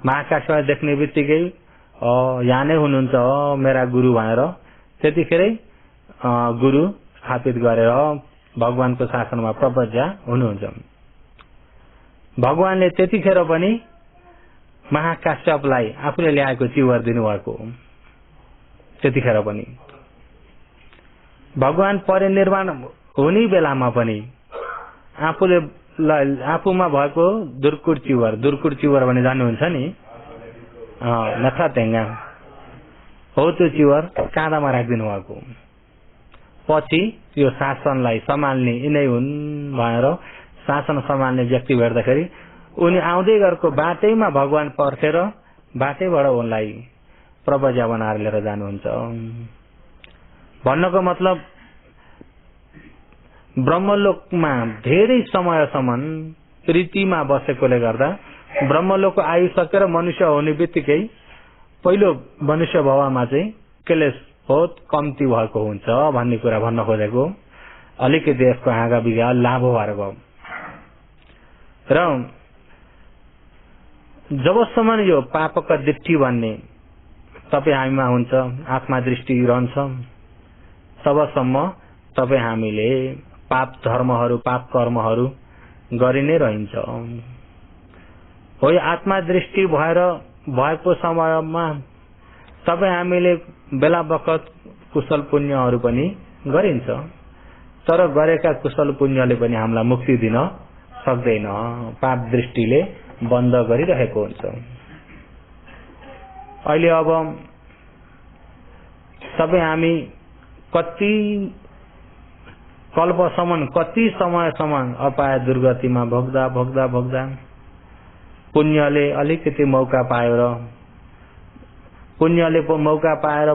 महाकाश्यपलाई देख्ने बित्तिकै यहाँ नै हुनुहुन्छ मेरा गुरु भनेर त्यतिखेरै गुरु स्थापित गरेर भगवानको शासनमा प्रपज्या हुनुहुन्छ। भगवानले त्यतिखेर पनि महाकाश्यपलाई आफूले ल्याएको चिवर दिनुभएको। त्यतिखेर पनि भगवान परिनिर्वाण हुने बेलामा पनि आफूमा भएको दुर्कुट चिवर भने जान्नुहुन्छ नि, नथा टेङ्गा हो, त्यो चिवर काँधामा राखिदिनु भएको। पछि यो शासनलाई सम्हाल्ने यिनै हुन् भनेर शासन सम्हाल्ने व्यक्ति भेट्दाखेरि उनी आउँदै गरेको बाटैमा भगवान पर्खेर बाटैबाट उनलाई प्रवज्या बनाएर लिएर जानुहुन्छ। भन्नको मतलब ब्रह्मलोकमा धेरै समयसम्म प्रीतिमा बसेकोले गर्दा ब्रह्मलोकको आयु सकेर मनुष्य हुने बित्तिकै पहिलो मनुष्य भवमा चाहिँ क्लेश बहुत कम्ती भएको हुन्छ भन्ने कुरा भन्न खोजेको। अलिकति यसको हाँगा बिगा लाभ भएर गयो। र जबसम्म यो पापका दृष्टि भन्ने तपाईँ हामीमा हुन्छ, आत्मा दृष्टि रहन्छ, तबसम्म तपाईँ हामीले पाप धर्महरू पाप कर्महरू गरि नै रहन्छ। हो, यो आत्मा दृष्टि भएर भएको समयमा तपाईँ हामीले बेला बखत कुशल पुण्यहरू पनि गरिन्छ, तर गरेका कुशल पुण्यले पनि हामीलाई मुक्ति दिन सक्दैन। पाप दृष्टिले बन्द गरिरहेको हुन्छ। अहिले अब सबै हामी कति कल्पसम्म कति समयसम्म अपाय दुर्गतिमा भोग्दा भोग्दा भोग्दा पुण्यले अलिकति मौका पाएर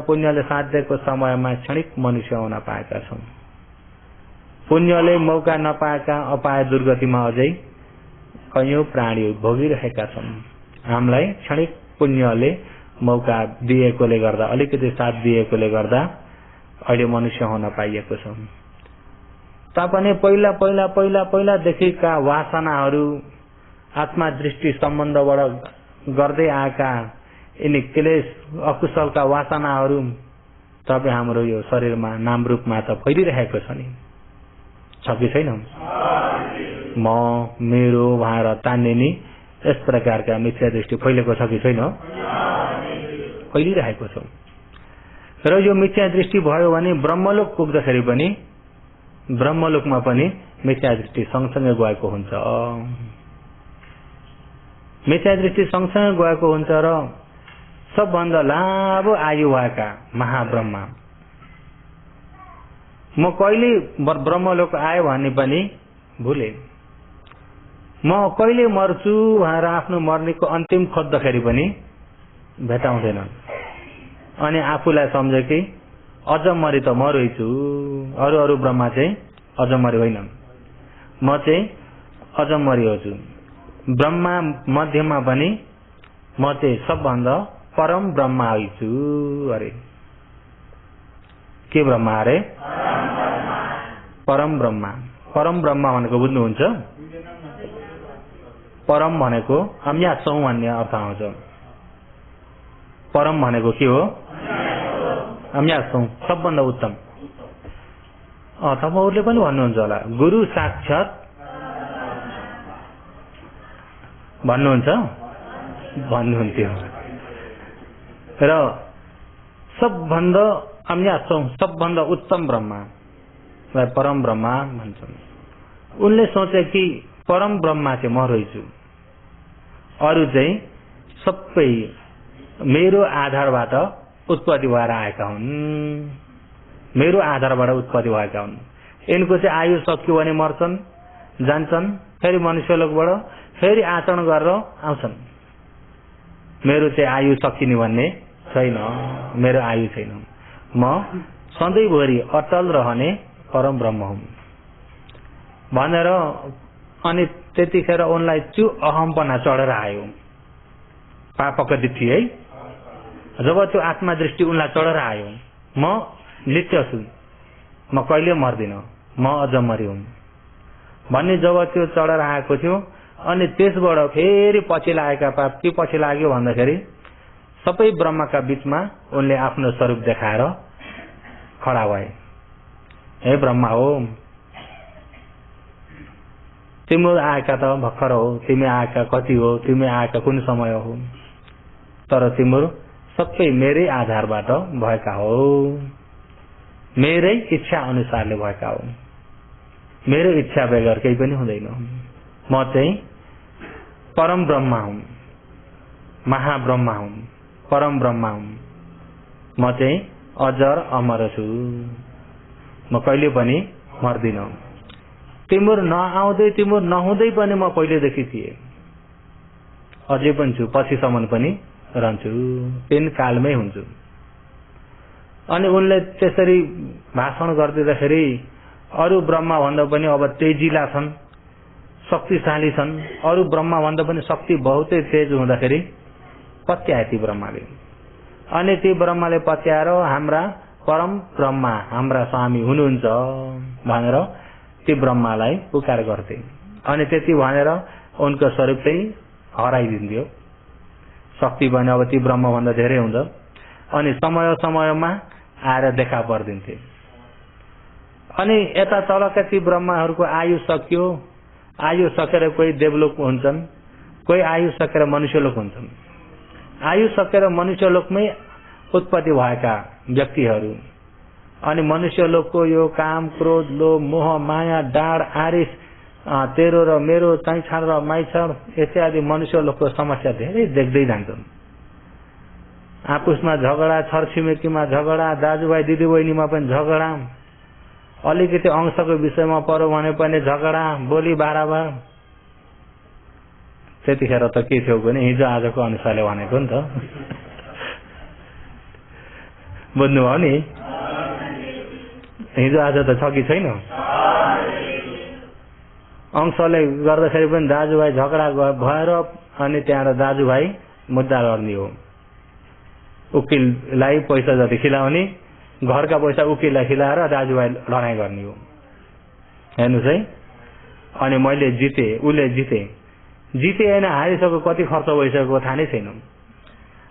पुण्यले साथ दिएको समयमा क्षणिक मनुष्य हुन पाएका छौं। पुण्यले मौका नपाएका अपाय दुर्गतिमा अझै कयौं प्राणी भोगिरहेका छन्। हामीलाई क्षणिक पुण्यले मौका दिएकोले गर्दा, अलिकति साथ दिएकोले गर्दा अहिले मनुष्य हुन पाइएको छ। तापनि पहिला देखिका वासनाहरू आत्मा दृष्टि सम्बन्धबाट गर्दै आएका यिनी क्लेश अकुशलका वासनाहरू तपाईँ हाम्रो यो शरीरमा नाम रूपमा त फैलिरहेको छ नि, छ कि छैन? म मेरो भनेर तान्ने नि यस प्रकारका मिथ्या दृष्टि फैलेको छ कि छैन? फैलिरहेको छ। र यो मिथ्या दृष्टि भयो भने ब्रह्मलोक पुग्दाखेरि पनि ब्रह्मलोकमा पनि मिथ्या दृष्टि सँगसँगै गएको हुन्छ। मिथ्या दृष्टि सँगसँगै गएको हुन्छ र सबभन्दा लामो आयु भएका महाब्रह्मा म कहिले ब्रह्मलोक आयो भन्ने पनि भुले, म कहिले मर्छु भनेर आफ्नो मर्नेको अन्तिम खोज्दाखेरि पनि भेटाउँदैन। अनि आफूलाई सम्झे कि अजमरी त म रहेछु, अरू ब्रह्मा चाहिँ अजमरी होइन, म चाहिँ अजमरी हुछु। ब्रह्मा मध्यमा पनि म चाहिँ सबभन्दा परम ब्रह्मा हुछु अरे। के ब्रह्मा अरे? परम ब्रह्मा। परम ब्रह्मा भनेको बुझ्नुहुन्छ? परम भनेको अम्यासौँ भन्ने अर्थ आउँछ। परम भनेको के हो? अम्यासौँ, सबभन्दा उत्तम। तपाईँहरूले पनि भन्नुहुन्छ होला, गुरु साक्षात भन्नुहुन्छ, भन्नुहुन्थ्यो। र सबभन्दा अम्यासौँ, सबभन्दा उत्तम ब्रह्मा परम ब्रह्मा भन्छन्। उनले सोचे कि परम ब्रह्मा चाहिँ म रहेछु, अरू चाहिँ सबै मेरो आधारबाट उत्पत्ति भएर आएका हुन्, मेरो आधारबाट उत्पत्ति भएका हुन्। यिनको चाहिँ आयु सक्यो भने मर्छन्, जान्छन्, फेरि मनुष्यलोकबाट फेरि आचरण गरेर आउँछन्। मेरो चाहिँ आयु सकिने भन्ने छैन, मेरो आयु छैन। म सधैँभरि अटल रहने परम ब्रह्म हुँ भनेर। अनि त्यतिखेर उनलाई त्यो अहमपना चढेर आयो, पापको दिठी है। जब त्यो आत्मा दृष्टि उनलाई चढेर आयो, म नित्य छु, म कहिले मर्दिन, म अजमरी हुँ भन्ने जब त्यो चढेर आएको थियो, अनि त्यसबाट फेरि पछि लागेका पाप के पछि लाग्यो भन्दाखेरि सबै ब्रह्मका बीचमा उनले आफ्नो स्वरूप देखाएर खडा भए। हे ब्रह्मा हो, तिम्रो आएका त भर्खर हो, तिमी आएका कति हो, तिमी आएका कुन समय हो, तर तिम्रो सबै मेरै आधारबाट भएका हो, मेरै इच्छा अनुसारले भएका हो, मेरो इच्छा बगैर केही पनि हुँदैन। म चाहिँ परम ब्रह्मा हुँ, महाब्रह्मा हुँ, परम ब्रह्मा हुँ। म चाहिँ अजर अमर छु, म कहिले पनि मर्दिन। तिम्रो नआउँदै तिम्रो नहुँदै पनि म पहिलेदेखि थिएँ, अझै पनि छु, पछिसम्म पनि रहन्छु, तीन कालमै हुन्छु। अनि उनले त्यसरी भाषण गरिदिँदाखेरि अरू ब्रह्मा भन्दा पनि अब तेजिला छन्, शक्तिशाली छन्। अरू ब्रह्मा भन्दा पनि शक्ति बहुतै तेज हुँदाखेरि पत्याए ती ब्रह्माले। अनि ती ब्रह्माले पत्याएर हाम्रा परम ब्रह्मा, हाम्रा स्वामी हुनुहुन्छ भनेर ती ब्रह्मालाई पुकार गर्थे। अनि त्यति भनेर उनको स्वरूप चाहिँ हराइदिन्थ्यो। शक्ति पनि अब ती ब्रह्म भन्दा धेरै हुन्छ। अनि समय समयमा आएर देखा परिदिन्थे। अनि यता तलका ती ब्रह्माहरूको आयु सक्यो, आयु सकेर कोही देवलोक हुन्छन्, कोही आयु सकेर मनुष्यलोक हुन्छन्। आयु सकेर मनुष्यलोकमै उत्पत्ति भएका व्यक्तिहरू अनि मनुष्यलोकको यो काम क्रोध लोभ मोह माया डाड आरिस तेरो र मेरो तैछाड र माइछाड इत्यादि मनुष्यलोकको समस्या धेरै देख्दै जान्छन्। आपसमा झगडा, छरछिमेकीमा झगडा, दाजुभाइ दिदीबहिनीमा पनि झगडा, अलिकति अंशको विषयमा पर्यो भने पनि झगडा, बोली बाराबार। त्यतिखेर त के थियो भने हिजो आजको अनुसारले भनेको नि त, बुझ्नुभयो नि? हिजो आज त छ कि छैन? अंशले गर्दाखेरि पनि दाजुभाइ झगडा भएर अनि त्यहाँबाट दाजुभाइ मुद्दा लड्ने हो। उकिललाई पैसा जति खिलाउने, घरका पैसा उकिललाई खिलाएर दाजुभाइ लडाइँ गर्ने हो। हेर्नुहोस् है। अनि मैले जिते, उसले जिते, जिते होइन हारिसक्यो, कति खर्च भइसक्यो थाहा नै छैन।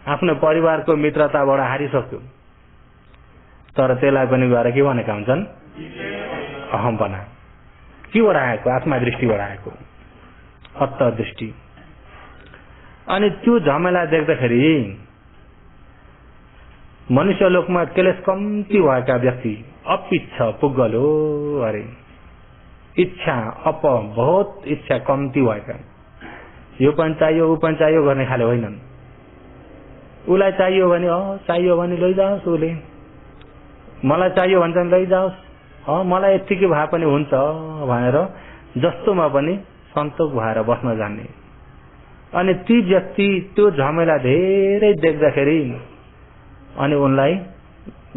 आफ्नो परिवारको मित्रताबाट हारिसक्यो, तर त्यसलाई पनि गएर के भनेका हुन्छन्? अहम्पना। केबाट आएको? आत्मा दृष्टिबाट आएको, अत्तदृष्टि। अनि त्यो झमेला देख्दाखेरि मनुष्य लोकमा क्लेश कम्ती भएका व्यक्ति अपिच्छ पुग्गल हो अरे, इच्छा बहुत इच्छा कम्ती भएका, यो पनि चाहियो ऊ पनि चाहियो गर्ने खाले होइनन्। उसलाई चाहियो भने लैजाओस्, उसले मलाई चाहियो भन्छन् लैजाओस्, मलाई यतिकै भए पनि हुन्छ भनेर जस्तोमा पनि सन्तोष भएर बस्न जान्ने। अनि ती व्यक्ति त्यो झमेला धेरै देख्दाखेरि अनि उनलाई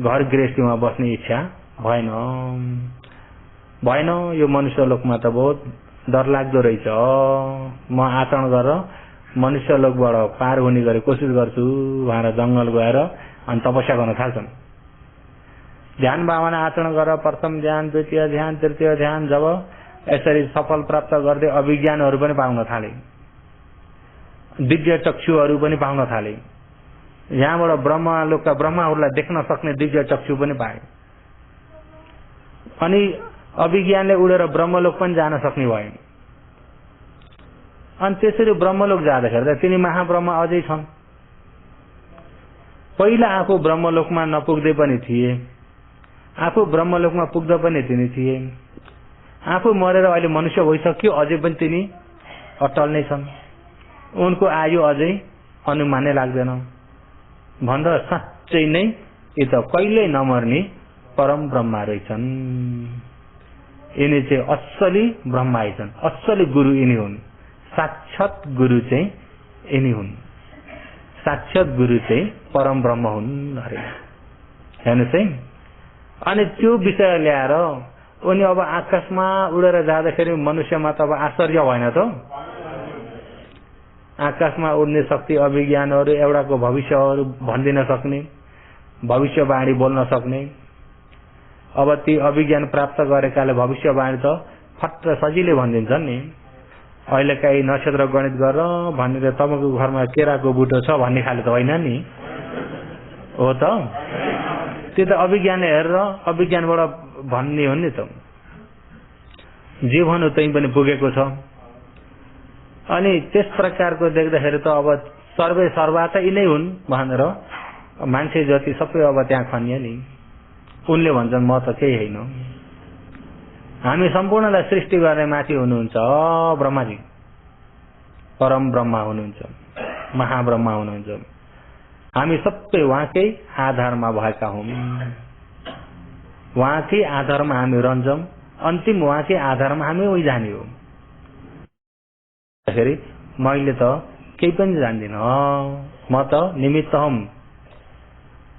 घर गृहस्थीमा बस्ने इच्छा भएन। यो मनुष्य लोकमा त बहुत डरलाग्दो रहेछ, म आचरण गरेर मनुष्य लोकबाट पार हुने गरी कोसिस गर्छु भनेर जंगल गएर अनि तपस्या गर्न थाल्छन्। ध्यान भावना आचरण गरेर प्रथम ध्यान, द्वितीय ध्यान, तृतीय ध्यान जब यसरी सफल प्राप्त गर्दै अभिज्ञानहरू पनि पाउन थाले, दिव्य चक्षुहरू पनि पाउन थाले, यहाँबाट ब्रह्मलोकका ब्रह्माहरूलाई देख्न सक्ने दिव्य चक्षु पनि पाए, अनि अभिज्ञानले उडेर ब्रह्मलोक पनि जान सक्ने भए। अनि त्यसरी ब्रह्मलोक जाँदाखेरि त तिनी महाब्रह्म अझै छन्। पहिला आफू ब्रह्मलोकमा नपुग्दै पनि थिए, आफू ब्रह्मलोकमा पुग्दा पनि तिनी थिए, आफू मरेर अहिले मनुष्य भइसक्यो अझै पनि तिनी अटल नै छन्। उनको आयु अझै अनुमानै लाग्दैन भन्दा साँच्चै नै यी त कहिल्यै नमर्ने परम ब्रह्मा रहेछन्। यिनी चाहिँ असली ब्रह्मा छन्, असली गुरु यिनी हुन्, साक्षात गुरु चाहिँ यिनी हुन्, साक्षात गुरु चाहिँ परम ब्रह्म हुन् अरे। हेर्नुहोस् है, अनि त्यो विषय ल्याएर उनी अब आकाशमा उडेर जाँदाखेरि मनुष्यमा त अब आश्चर्य भएन त? आकाशमा उड्ने शक्ति, अभिज्ञानहरू, एउटाको भविष्यहरू भनिदिन सक्ने, भविष्यवाणी बोल्न सक्ने। अब ती अभिज्ञान प्राप्त गरेकाले भविष्यवाणी त फट्ट सजिलै भनिदिन्छन् नि। अहिले काही नक्षत्र गणित गरेर भनेर तपाईँको घरमा केराको बुटो छ भन्ने खाले त होइन नि, हो त? त्यो त अभिज्ञान हेरेर अभिज्ञानबाट भन्ने हो नि त। जे भन्नु त्यही पनि पुगेको छ। अनि त्यस प्रकारको देख्दाखेरि त अब सर्वे सर्वा त यिनै हुन् भनेर मान्छे जति सबै अब त्यहाँ खनिए नि। उनले भन्छन् म त केही होइन, हामी सम्पूर्णलाई सृष्टि गर्ने माथि हुनुहुन्छ ब्रह्माजी, परम ब्रह्मा हुनुहुन्छ, महाब्रह्मा हुनुहुन्छ। हामी सबै उहाँकै आधारमा भएका हौं, उहाँकै आधारमा हामी रहन्छौं, अन्तिम उहाँकै आधारमा हामी उही जाने हो। मैले त केही पनि जान्दिन, म त निमित्त हौं,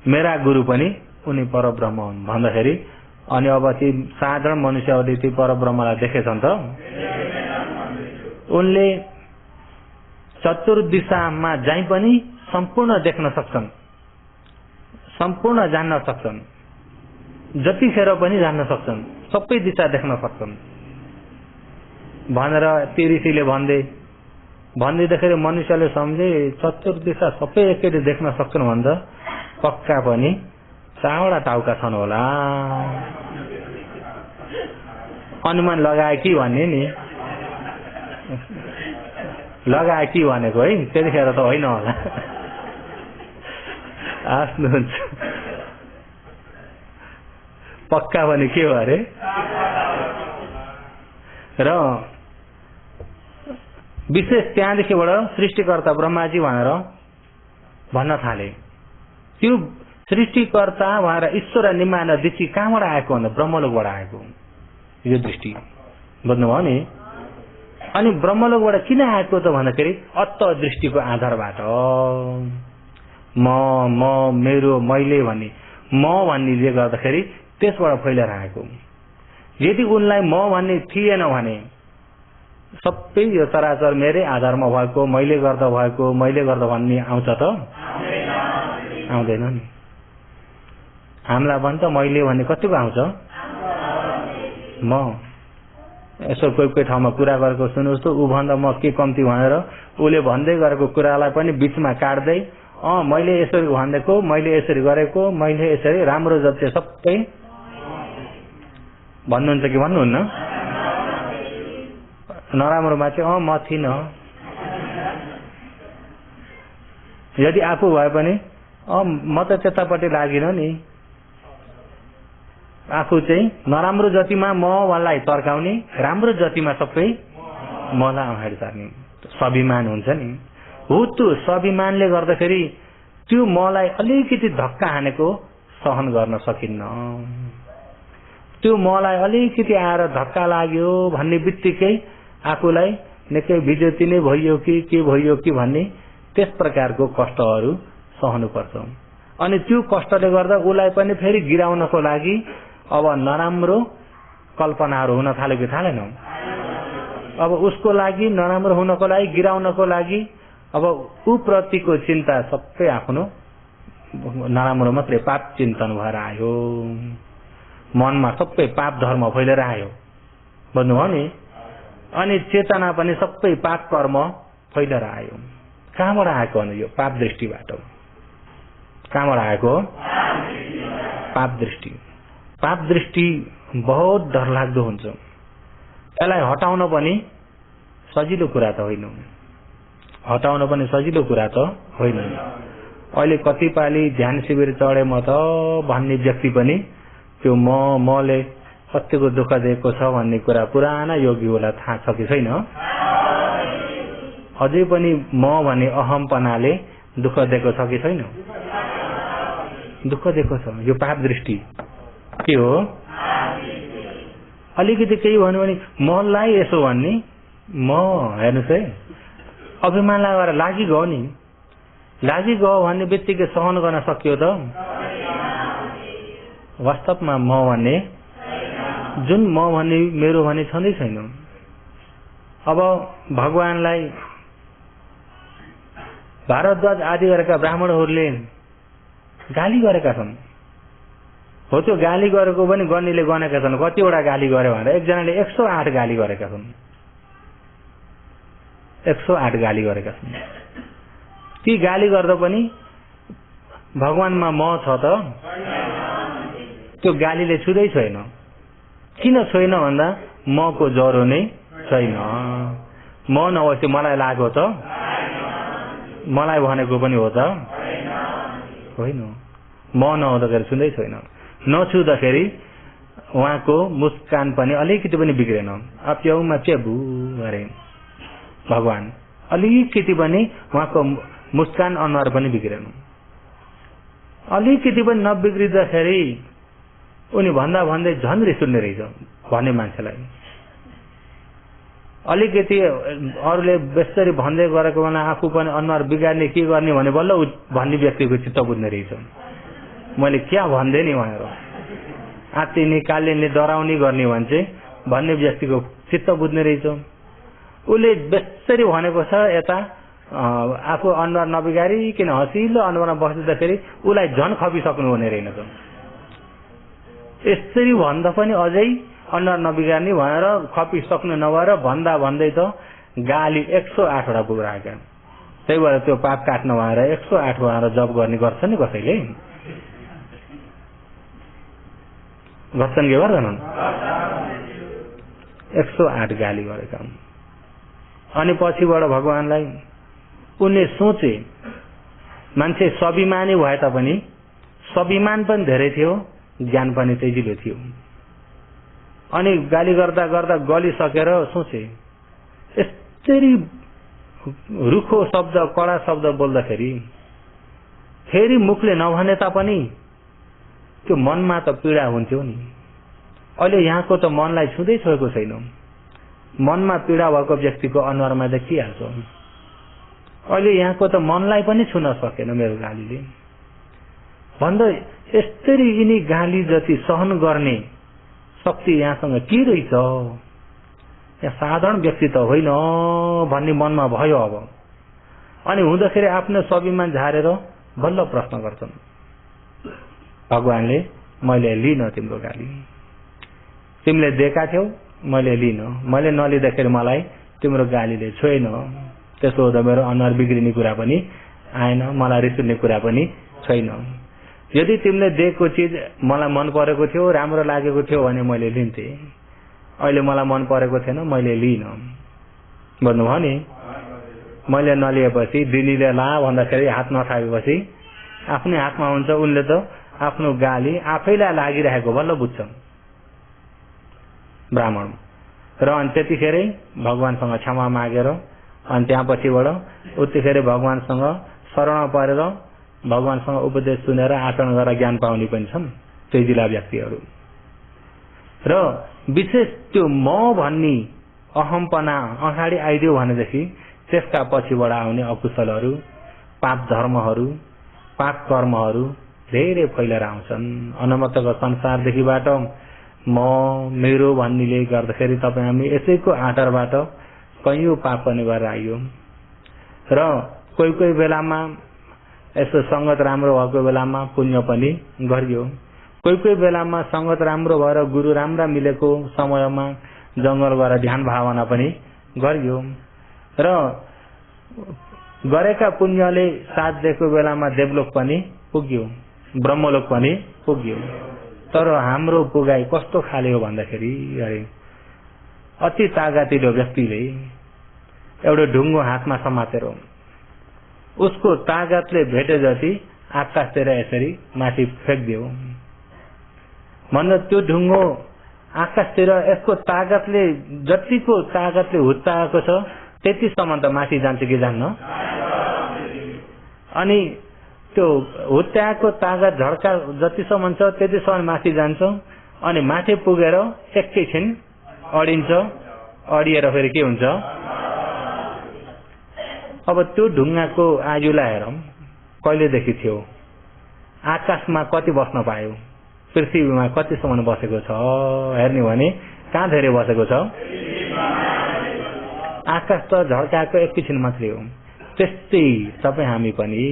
मेरा गुरु पनि उनी परब्रह्म हुन् भन्दाखेरि अनि अब ती साधारण मनुष्यहरूले ती परब्रह्मलाई देखेछन् त। उनले चतुर्दिशामा जाइ पनि सम्पूर्ण देख्न सक्छन्, सम्पूर्ण जान्न सक्छन्, जतिखेर पनि जान्न सक्छन्, सबै दिशा देख्न सक्छन् भनेर ती ऋषिले भन्दैदाखेरि मनुष्यले सम्झे चतुर्दिशा सबै एकैचोटि देख्न सक्छन् भन्दा पक्का पनि चारवटा टाउका छन् होला, अनुमान लगाए कि भन्ने नि, लगाए कि भनेको है, त्यतिखेर त होइन होला। आफ्नो हुन्छ पक्का भने के हो अरे। र विशेष त्यहाँदेखिबाट सृष्टिकर्ता ब्रह्माजी भनेर भन्न थाले। त्यो सृष्टिकर्ता भनेर ईश्वर निमान दृष्टि कहाँबाट आएको भन्दा ब्रह्मलोकबाट आएको यो दृष्टि, बुझ्नुभयो नि। अनि ब्रह्मलोकबाट किन आएको त भन्दाखेरि अत्त दृष्टिको आधारबाट म मेरो मैले भन्ने म भन्नेले गर्दाखेरि त्यसबाट फैलेर आएको। यदि उनलाई म भन्ने थिएन भने सबै यो चराचर मेरै आधारमा भएको, मैले गर्दा भएको, मैले गर्दा भन्ने आउँछ त? आउँदैन नि। हामीलाई भन्छ मैले भन्ने कतिको आउँछ? म यसो कोही कोही ठाउँमा कुरा गरेको सुन्नुहोस् त ऊ भन्दा म के कम्ती भनेर उसले भन्दै गरेको कुरालाई पनि बीचमा काट्दै मैले यसरी भनेको, मैले यसरी गरेको, मैले यसरी राम्रो जति सबै भन्नुहुन्छ कि भन्नुहुन्न? नराम्रोमा चाहिँ म थिइनँ। यदि आफू भए पनि म त त्यतापट्टि लागिन नि। आफू चाहिँ नराम्रो जतिमा म उहाँलाई तर्काउने, राम्रो जतिमा सबै मलाई अगाडि सार्ने स्वाभिमान हुन्छ नि। हो त्यो स्वाभिमानले गर्दाखेरि त्यो मलाई अलिकति धक्का हानेको सहन गर्न सकिन्न। त्यो मलाई अलिकति आएर धक्का लाग्यो भन्ने बित्तिकै आफूलाई निकै बिजोती नै भइयो कि के भइयो कि भन्ने त्यस प्रकारको कष्टहरू सहनु पर्छ। अनि त्यो कष्टले गर्दा उसलाई पनि फेरि गिराउनको लागि अब नराम्रो कल्पनाहरू हुन थाल्यो कि थालेन? अब उसको लागि नराम्रो हुनको लागि, गिराउनको लागि अब ऊ प्रतिको चिन्ता सबै आफ्नो नराम्रो मात्रै पाप चिन्तन भएर आयो। मनमा सबै पाप धर्म फैलेर आयो, बुझ्नुभयो नि? अनि चेतना पनि सबै पाप कर्म फैलेर आयो। कहाँबाट आएको भने यो पाप दृष्टिबाट। कहाँबाट आएको? पाप दृष्टि। पाप दृष्टि बहुत डरलाग्दो हुन्छ। यसलाई हटाउन पनि सजिलो कुरा त होइन। हटाउन पनि सजिलो कुरा त होइन। अहिले कतिपाली ध्यान शिविर चढे म त भन्ने व्यक्ति पनि त्यो मले कतिको दुःख दिएको छ भन्ने कुरा पुराना योगीहरूलाई थाहा छ कि छैन? अझै पनि म भन्ने अहमपनाले दुःख दिएको छ कि छैन? दुःख दिएको छ। यो पाप दृष्टि के हो? अलिकति केही भन्यो भने मलाई यसो भन्ने, म हेर्नुहोस् है, अभिमानलाई गरेर लागिगयो नि। लागिगयो भन्ने बित्तिकै सहन गर्न सकियो त? वास्तवमा म भन्ने, जुन म भन्ने मेरो भन्ने छँदै छैन। अब भगवानलाई भारद्वाज आदि गरेका ब्राह्मणहरूले गाली गरेका छन्। हो त्यो गाली गरेको पनि गन्नीले गनेका छन्। कतिवटा गाली गर्यो भनेर एकजनाले 108 गाली गरेका छन्। 108 गाली गरेका छन्। ती गाली गर्दा पनि भगवानमा म छ त? त्यो गालीले छुँदै छैन। किन छैन भन्दा मको ज्वरो नै छैन। म नभएपछि मलाई लाग्यो त? मलाई भनेको पनि हो त? होइन। म नहुँदाखेरि छुँदै छैन। नछुँदाखेरि उहाँको मुस्कान पनि अलिकति पनि बिग्रेन। अप्याउमा च्याबु गरे भगवान। अलिकति पनि उहाँको मुस्कान अनुहार पनि बिग्रेन। अलिकति पनि नबिग्रिँदाखेरि उनी भन्दा भन्दै झन् रिस उठ्ने रहेछ भन्ने मान्छेलाई। अलिकति अरूले बेसरी भन्दै गरेको बेला आफू पनि अनुहार बिगार्ने के गर्ने भने बल्ल भन्ने व्यक्तिको चित्त बुझ्ने रहेछ। मैले क्या भन्दै नि भनेर आत्तिने कालिने डराउने गर्ने भन्छ भन्ने व्यक्तिको चित्त बुझ्ने रहेछ। उसले बेसरी भनेको छ यता आफू अनुहार नबिगारिकन हँसिलो अनुहारमा बस्दाखेरि उसलाई झन् खपिसक्नु हुने रहेनछ। यसरी भन्दा पनि अझै अनुहार नबिगार्ने भनेर खपिसक्नु नभएर भन्दा भन्दै त गाली 108 वटा पुग्राएका। त्यही भएर त्यो पाप काट्न भएर 108 भनेर जप गर्ने गर्छ नि कसैले? गर्छन् के गर्दैनन्? 108 गाली गरेका। अनि पछिबाट भगवानलाई उनले सोचे मान्छे स्वाभिमानी भए तापनि स्वाभिमान पनि धेरै थियो, ज्ञान पनि तेजिलो थियो। अनि गाली गर्दा गर्दा गलिसकेर सोचे यसरी रुखो शब्द कडा शब्द बोल्दाखेरि फेरि मुखले नभने तापनि त्यो मनमा त पीडा हुन्थ्यो नि। अहिले यहाँको त मनलाई छुँदै छोएको छैन। मनमा पीडा भएको व्यक्तिको अनुहारमा देखिहाल्छ। अहिले यहाँको त मनलाई पनि छुन सकेन मेरो गालीले भन्दा यसरी यिनी गाली जति सहन गर्ने शक्ति यहाँसँग के रहेछ? यहाँ साधारण व्यक्ति त होइन भन्ने मनमा भयो। अब अनि हुँदाखेरि आफ्नो स्वाभिमान झारेर बल्ल प्रश्न गर्छन् भगवानले, मैले लिन तिम्रो गाली, तिमीले दिएका थियौ मैले लिन, मैले नलिँदाखेरि मलाई तिम्रो गालीले छोएन, त्यसो हुँदा मेरो अनुहार बिग्रिने कुरा पनि आएन, मलाई रिस उठ्ने कुरा पनि छैन। यदि तिमीले दिएको चिज मलाई मन परेको थियो, राम्रो लागेको थियो भने मैले लिन्थे, अहिले मलाई मन परेको थिएन, मैले लिइन भन्नुभयो नि। मैले नलिएपछि दिदीले ला भन्दाखेरि हात नथापेपछि आफ्नै हातमा हुन्छ, उनले त आफ्नो गाली आफैलाई लागिरहेको बल्ल बुझ्छ ब्राह्मण। र अनि त्यतिखेरै भगवानसँग क्षमा मागेर अनि त्यहाँ पछिबाट उत्तिखेरै भगवानसँग शरण परेर भगवानसँग उपदेश सुनेर आचरण गरेर ज्ञान पाउने पनि छन् तेजिला व्यक्तिहरू। र विशेष त्यो म भन्ने अहमपना अगाडि आइदियो भनेदेखि त्यसका पछिबाट आउने अकुशलहरू, पाप धर्महरू, पाप कर्महरू धेरै फैलेर आउँछन्। अनमतको संसारदेखिबाट म मेरो भन्नेले गर्दाखेरि तपाईँ हामी यसैको आधारबाट कैयौं पाप पनि गरेर आइयो। र कोही कोही बेलामा यसो संगत राम्रो भएको बेलामा पुण्य पनि गरियो। कोही कोही बेलामा संगत राम्रो भएर गुरु राम्रा मिलेको समयमा जंगल गएर ध्यान भावना पनि गरियो। र गरेका पुण्यले साथ दिएको बेलामा देवलोक पनि पुग्यो, ब्रह्मलोक पनि पुग्यो। तर हाम्रो पुगाई कस्तो खाले हो भन्दाखेरि अति तागतिलो व्यक्तिले एउटा ढुङ्गो हातमा समातेर उसको तागतले भेटे जति आकाशतिर यसरी माथि फ्याँक्दियो भन्दा त्यो ढुङ्गो आकाशतिर यसको तागतले जतिको तागतले हुत्ताएको छ त्यतिसम्म त माथि जान्छ कि जान्न। अनि त्यो हुत्याएको तागत झड्का जतिसम्म छ त्यतिसम्म माथि जान्छ। अनि माथि पुगेर एकैछिन अडिन्छ, अडिएर फेरि के हुन्छ। अब त्यो ढुङ्गाको आयुलाई हेरौँ कहिलेदेखि थियो, आकाशमा कति बस्न पायो, पृथ्वीमा कतिसम्म बसेको छ हेर्ने भने कहाँ धेरै बसेको छ। आकाश त झड्काएको एकैछिन मात्रै हो। त्यस्तै तपाईँ हामी पनि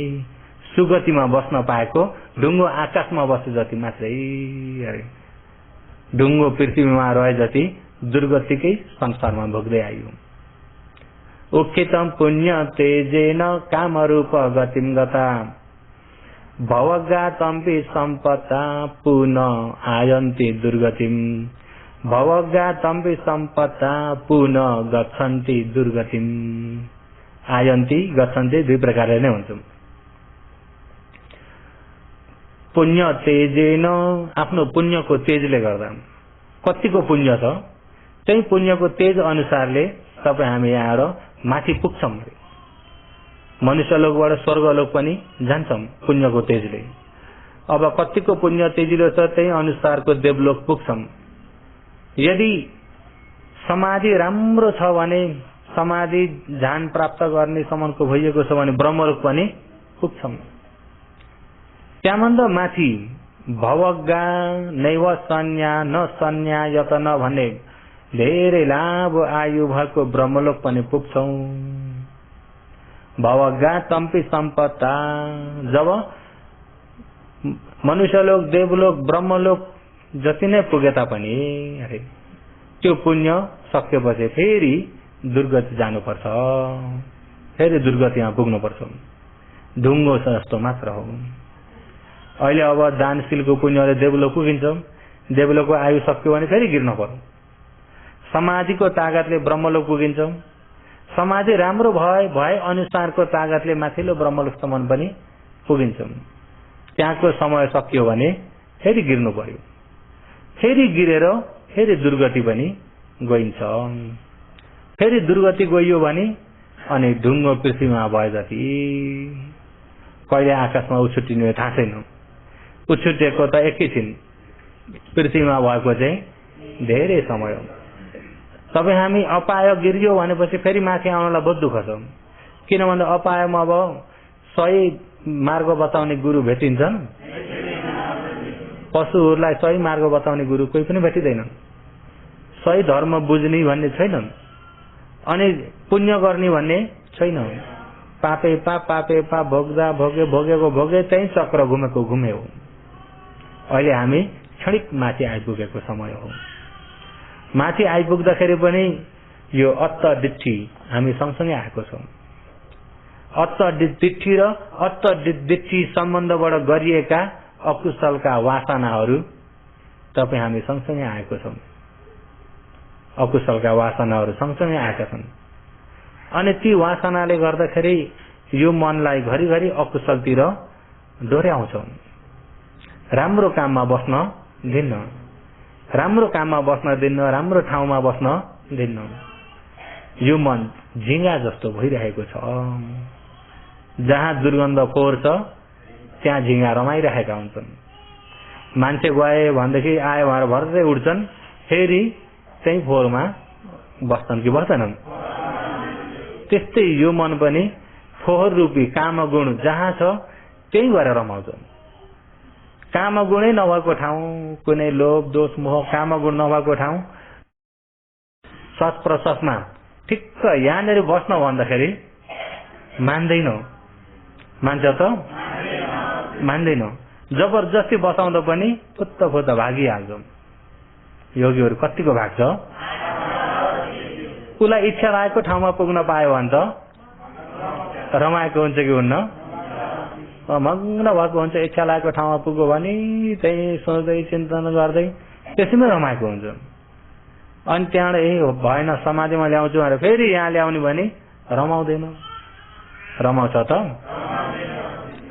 सुगतिमा बस्न पाएको ढुङ्गो आकाशमा बसे जति मात्रै, ढुङ्गो पृथ्वीमा रहे जति दुर्गतिकै संसारमा भोग्दै आयो। उक्कितम पुण्य तेजेन कामरूप गतिम गता भवगातम्पि सम्पत्ता पुनः आयन्ति दुर्गतिम भवगातम्पि सम्पत्ता पुनः गच्छन्ति दुर्गतिम। आयन्ति गच्छन्ति दुई प्रकारले नै हुन्छ। पुण्य तेजेन आफ्नो पुण्यको तेजले गर्दा कतिको पुण्य छ त्यही पुण्यको तेज अनुसारले तपाईँ हामी यहाँ माथि पुग्छौं। मनुष्य लोकबाट स्वर्गलोक पनि जान्छौं पुण्यको तेजले। अब कतिको पुण्य तेजिलो छ त्यही अनुसारको देवलोक पुग्छौं। यदि समाधि राम्रो छ भने समाधि ध्यान प्राप्त गर्ने सम्मको भइएको छ भने ब्रह्मलोक पनि पुग्छौं। त्यहाँभन्दा माथि भवगा नैव सन्या न सन्या यतन भन्ने धेरै लामो आयु भएको ब्रह्मलोक पनि पुग्छौं। भवगा तम्पी सम्पत्ता जब मनुष्यलोक, देवलोक, ब्रह्मलोक जति नै पुगे तापनि त्यो पुण्य सकेपछि फेरि दुर्गति जानुपर्छ, फेरि दुर्गतिमा पुग्नुपर्छ। ढुङ्गो जस्तो मात्र हो। अहिले अब दानशीलको पुण्यले देवलोक पुगिन्छ, देवलोकको आयु सक्यो भने फेरि गिर्न पर्यो। समाधिको तागतले ब्रह्मलोक पुगिन्छ, समाधि राम्रो भए अनुसारको तागतले माथिल्लो ब्रह्मलोकसम्म पनि पुगिन्छ। त्यहाँको समय सकियो भने फेरि गिर्नु पर्यो, फेरि गिरेर फेरि दुर्गति पनि गइन्छ। फेरि दुर्गति गइयो भने अनि ढुङ्गो पृथ्वीमा भए जति कहिले आकाशमा उछुटिने थाहा छैन। उछुटेको त एकैछिन, पृथ्वीमा भएको चाहिँ धेरै समय हो। तपाईँ हामी अपाय गिरियो भनेपछि फेरि माथि आउनलाई बहुत दुःख छ। किन भन्दा अपायमा अब सही मार्ग बताउने गुरु भेटिन्छन्, पशुहरूलाई सही मार्ग बताउने गुरु कोही पनि भेटिँदैन। सही धर्म बुझ्ने भन्ने छैनन्, अनि पुण्य गर्ने भन्ने छैन। पापे पाप पापे पाप भोग्दा भोगेको भोगे त्यही चक्र घुमेको घुमे हो। अहिले हामी क्षणिक माथि आइपुगेको समय हो। माथि आइपुग्दाखेरि पनि यो अत्त दिट्ठी हामी सँगसँगै आएको छौँ। अत्त दिट्ठी र अत्त दिट्ठी सम्बन्धबाट गरिएका अकुशलका वासनाहरू तपाईँ हामी सँगसँगै आएको छौँ। अकुशलका वासनाहरू सँगसँगै आएका छन् अनि ती वासनाले गर्दाखेरि यो मनलाई घरिघरि अकुशलतिर डोर्याउँछौँ। राम्रो काममा बस्न दिन्न, राम्रो काममा बस्न दिन्न, राम्रो ठाउँमा बस्न दिन्न। यो मन झिंगा जस्तो भइरहेको छ। जहाँ दुर्गन्ध फोहोर छ त्यहाँ झिंगा रमाइरहेका हुन्छन्। मान्छे गए भनेदेखि आयो भनेर भर्दै उठ्छन्, फेरि त्यही फोहोरमा बस्छन् कि बस्दैनन्। त्यस्तै यो मन पनि फोहोर रूपी कामगुण जहाँ छ त्यही गरेर रमाउँछ। कामगुणै नभएको ठाउँ, कुनै लोभ दोष मोह कामगुण नभएको ठाउँ श्वास प्रश्वासमा ठिक्क यहाँनिर बस्न भन्दाखेरि मान्दैन, मान्छ त मान्दैन। जबरजस्ती बसाउँदा पनि फुत्त फुत्त भागिहाल्छ। योगीहरू कतिको भाग्छ। उसलाई इच्छा लागेको ठाउँमा पुग्न पायो भने त रमाएको हुन्छ कि हुन्न? मग्न भएको हुन्छ। इच्छा लागेको ठाउँमा पुग्यो भने त्यही सोच्दै चिन्तन गर्दै त्यसैमा रमाएको हुन्छ। अनि त्यहाँबाट भएन समाधिमा ल्याउँछु भनेर फेरि यहाँ ल्याउने भने रमाउँदैन। रमाउँछ त?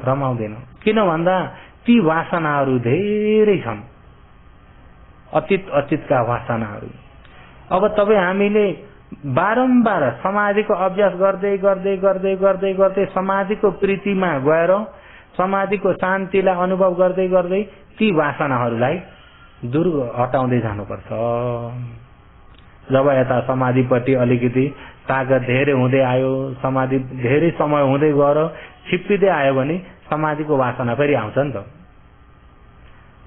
रमाउँदैन। किन भन्दा ती वासनाहरू धेरै छन्, अतीतका वासनाहरू। अब तपाईँ हामीले बारम्बार समाधिको अभ्यास गर्दै गर्दै गर्दै गर्दै गर्दै समाधिको प्रीतिमा गएर समाधिको शान्तिलाई अनुभव गर्दै गर्दै ती वासनाहरूलाई दूर हटाउँदै जानुपर्छ। जब यता समाधिपट्टि अलिकति तागत धेरै हुँदै आयो, समाधि धेरै समय हुँदै गएर छिप्पिँदै आयो भने समाधिको वासना फेरि आउँछ नि त।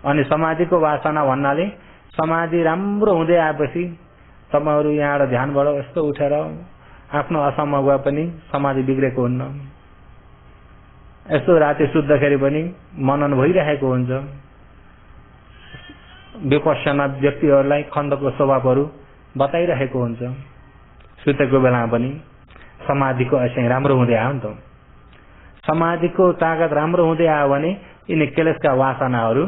अनि समाधिको वासना भन्नाले समाधि राम्रो हुँदै आएपछि तपाईँहरू यहाँबाट ध्यानबाट यस्तो उठेर आफ्नो असममा गए पनि समाधि बिग्रेको हुन्न। यस्तो राति सुत्दाखेरि पनि मनन भइरहेको हुन्छ। विपश्यना व्यक्तिहरूलाई खण्डको स्वभावहरू बताइरहेको हुन्छ। सुतेको बेलामा पनि समाधिको ऐसे राम्रो हुँदै आयो नि त। समाधिको तागत राम्रो हुँदै आयो भने यिनी क्लेशका वासनाहरू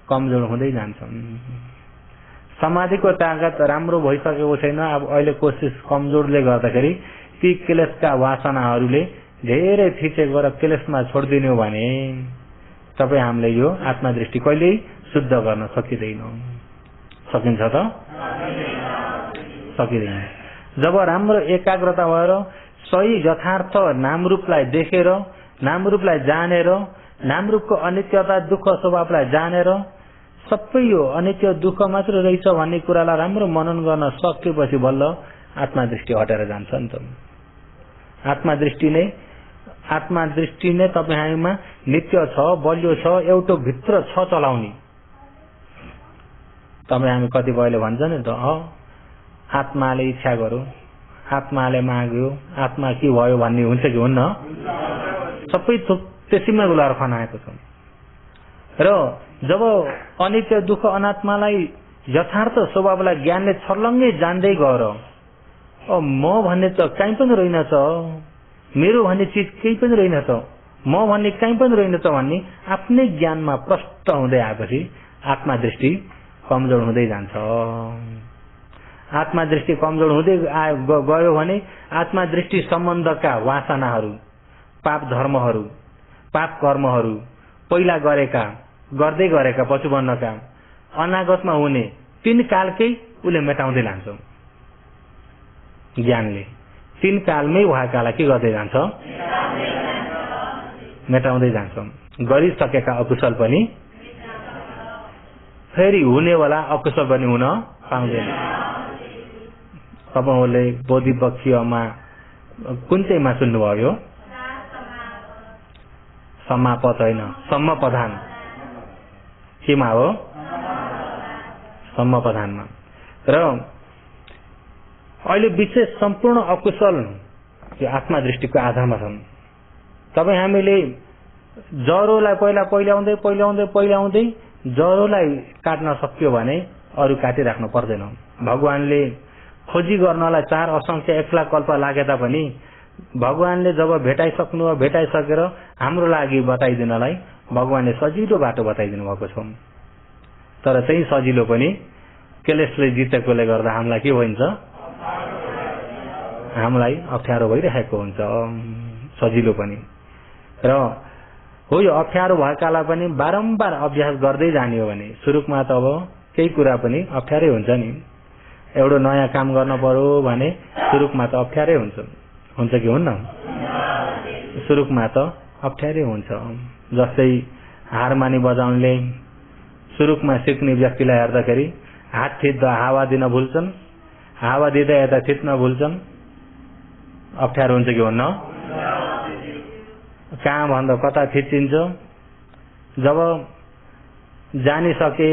कमजोर हुँदै जान्छन्। समाधिको तागत राम्रो भइसकेको छैन, अब अहिले कोसिस कमजोरले गर्दाखेरि ती क्लेशका वासनाहरूले धेरै थिचेको र क्लेशमा छोडिदिनु भने तपाईँ हामीले यो आत्मदृष्टि कहिल्यै शुद्ध गर्न सकिँदैन। सकिन्छ त? सकिँदैन। जब राम्रो एकाग्रता भएर सही यथार्थ नामरूपलाई देखेर, नामरूपलाई जानेर, नामरूपको अनित्यता दुःख स्वभावलाई जानेर सबै यो अनित्य दुःख मात्र रहेछ भन्ने कुरालाई राम्रो मनन गर्न सकेपछि बल्ल आत्मदृष्टि हटेर जान्छ नि त। आत्मदृष्टि नै तपाईँ हामीमा नित्य छ, बलियो छ, एउटा भित्र छ चलाउने। तपाईँ हामी कतिपयले भन्छ नि त, आत्माले इच्छा गर्यो, आत्माले माग्यो, आत्मा के भयो भन्ने हुन्छ कि हुन्न? सबै त्यसैमा गुलार खनाएको छ। र जब अनित्य दुःख अनात्मालाई यथार्थ स्वभावलाई ज्ञानले छर्लङ्गै जान्दै गएर म भन्ने त कहीँ पनि रहेनछ, मेरो भन्ने चिज केही पनि रहेनछ, म भन्ने कहीँ पनि रहेनछ भन्ने आफ्नै ज्ञानमा प्रष्ट हुँदै आएपछि आत्मदृष्टि कमजोर हुँदै जान्छ। आत्मदृष्टि कमजोर हुँदै गयो भने आत्मदृष्टि सम्बन्धका वासनाहरू, पाप धर्महरू, पाप कर्महरू, पहिला गरेका, गर्दै गरेका, पछुबन्नका, अनागतमा हुने तीन कालकै उसले मेटाउँदै लान्छ। ज्ञानले तीन कालमै भएकालाई के गर्दै जान्छ? मेटाउँदै जान्छ। गरिसकेका अकुशल पनि फेरि हुनेवाला अकुशल पनि हुन पाउँदैन। तपाईँहरूले बोधिपक्षीयमा कुन चाहिँमा सुन्नुभयो? समापत होइन, सम्मपधान। केमा हो? सम्मपधानमा। र अहिले विशेष सम्पूर्ण अकुशल यो आत्मदृष्टिको आधारमा छन्। तपाईँ हामीले जरोलाई पहिलाउँदै जरोलाई काट्न सक्यो भने अरू काटिराख्नु पर्दैन। भगवानले खोजी गर्नलाई 4 असंख्य 1 लाख कल्प लागे तापनि भगवानले जब भेटाइसक्नु भेटाइसकेर हाम्रो लागि बताइदिनलाई भगवानले सजिलो बाटो बताइदिनु भएको छ। तर चाहिँ सजिलो पनि केलेसले जितेकोले गर्दा हामीलाई के भइन्छ, हामीलाई अप्ठ्यारो भइरहेको हुन्छ सजिलो पनि। र हो यो अप्ठ्यारो भएकालाई पनि बारम्बार अभ्यास गर्दै जाने हो भने सुरुमा त अब केही कुरा पनि अप्ठ्यारै हुन्छ नि। एउटा नयाँ काम गर्न पर्यो भने सुरुमा त अप्ठ्यारै हुन्छ कि हुन्न? सुरुमा त अप्ठ्यारै हुन्छ। जस्तै हारमानी बजाउनले सुरुमा सिक्ने व्यक्तिलाई हेर्दाखेरि हात थिच्दा हावा दिन भुल्छन्, हावा दिँदा यता थिच्न भुल्छन्। अप्ठ्यारो हुन्छ कि हुन्न? कहाँ भन्दा कता थिचिन्छ। जब जानिसके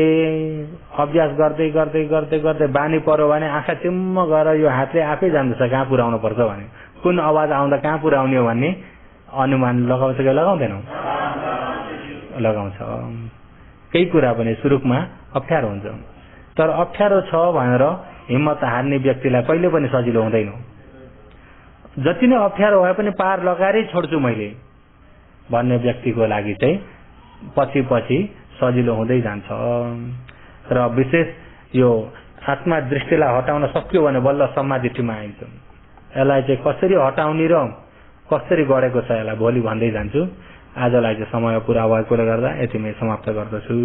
अभ्यास गर्दै गर्दै गर्दै गर्दै बानी पर्यो भने आँखा चिम्म गरेर यो हातले आफै जान्दछ कहाँ पुर्याउनु पर्छ भने, कुन आवाज आउँदा कहाँ पुर्याउने हो भन्ने अनुमान लगाउँछ कि लगाउँदैन? लगाउँछ। केही कुरा पनि सुरुमा अप्ठ्यारो हुन्छ। तर अप्ठ्यारो छ भनेर हिम्मत हार्ने व्यक्तिलाई कहिले पनि सजिलो हुँदैन। जति नै अप्ठ्यारो भए पनि पार लगाएरै छोड्छु मैले भन्ने व्यक्तिको लागि चाहिँ पछि पछि सजिलो हुँदै जान्छ। र विशेष यो आत्मा दृष्टिलाई हटाउन सक्यो भने बल्ल समाधिमा आइन्छ। यसलाई चाहिँ कसरी हटाउने र कसरी गरेको छ यसलाई भोलि भन्दै जान्छु। आजलाई चाहिँ समय पुरा भएकोले गर्दा यतिमै समाप्त गर्दछु।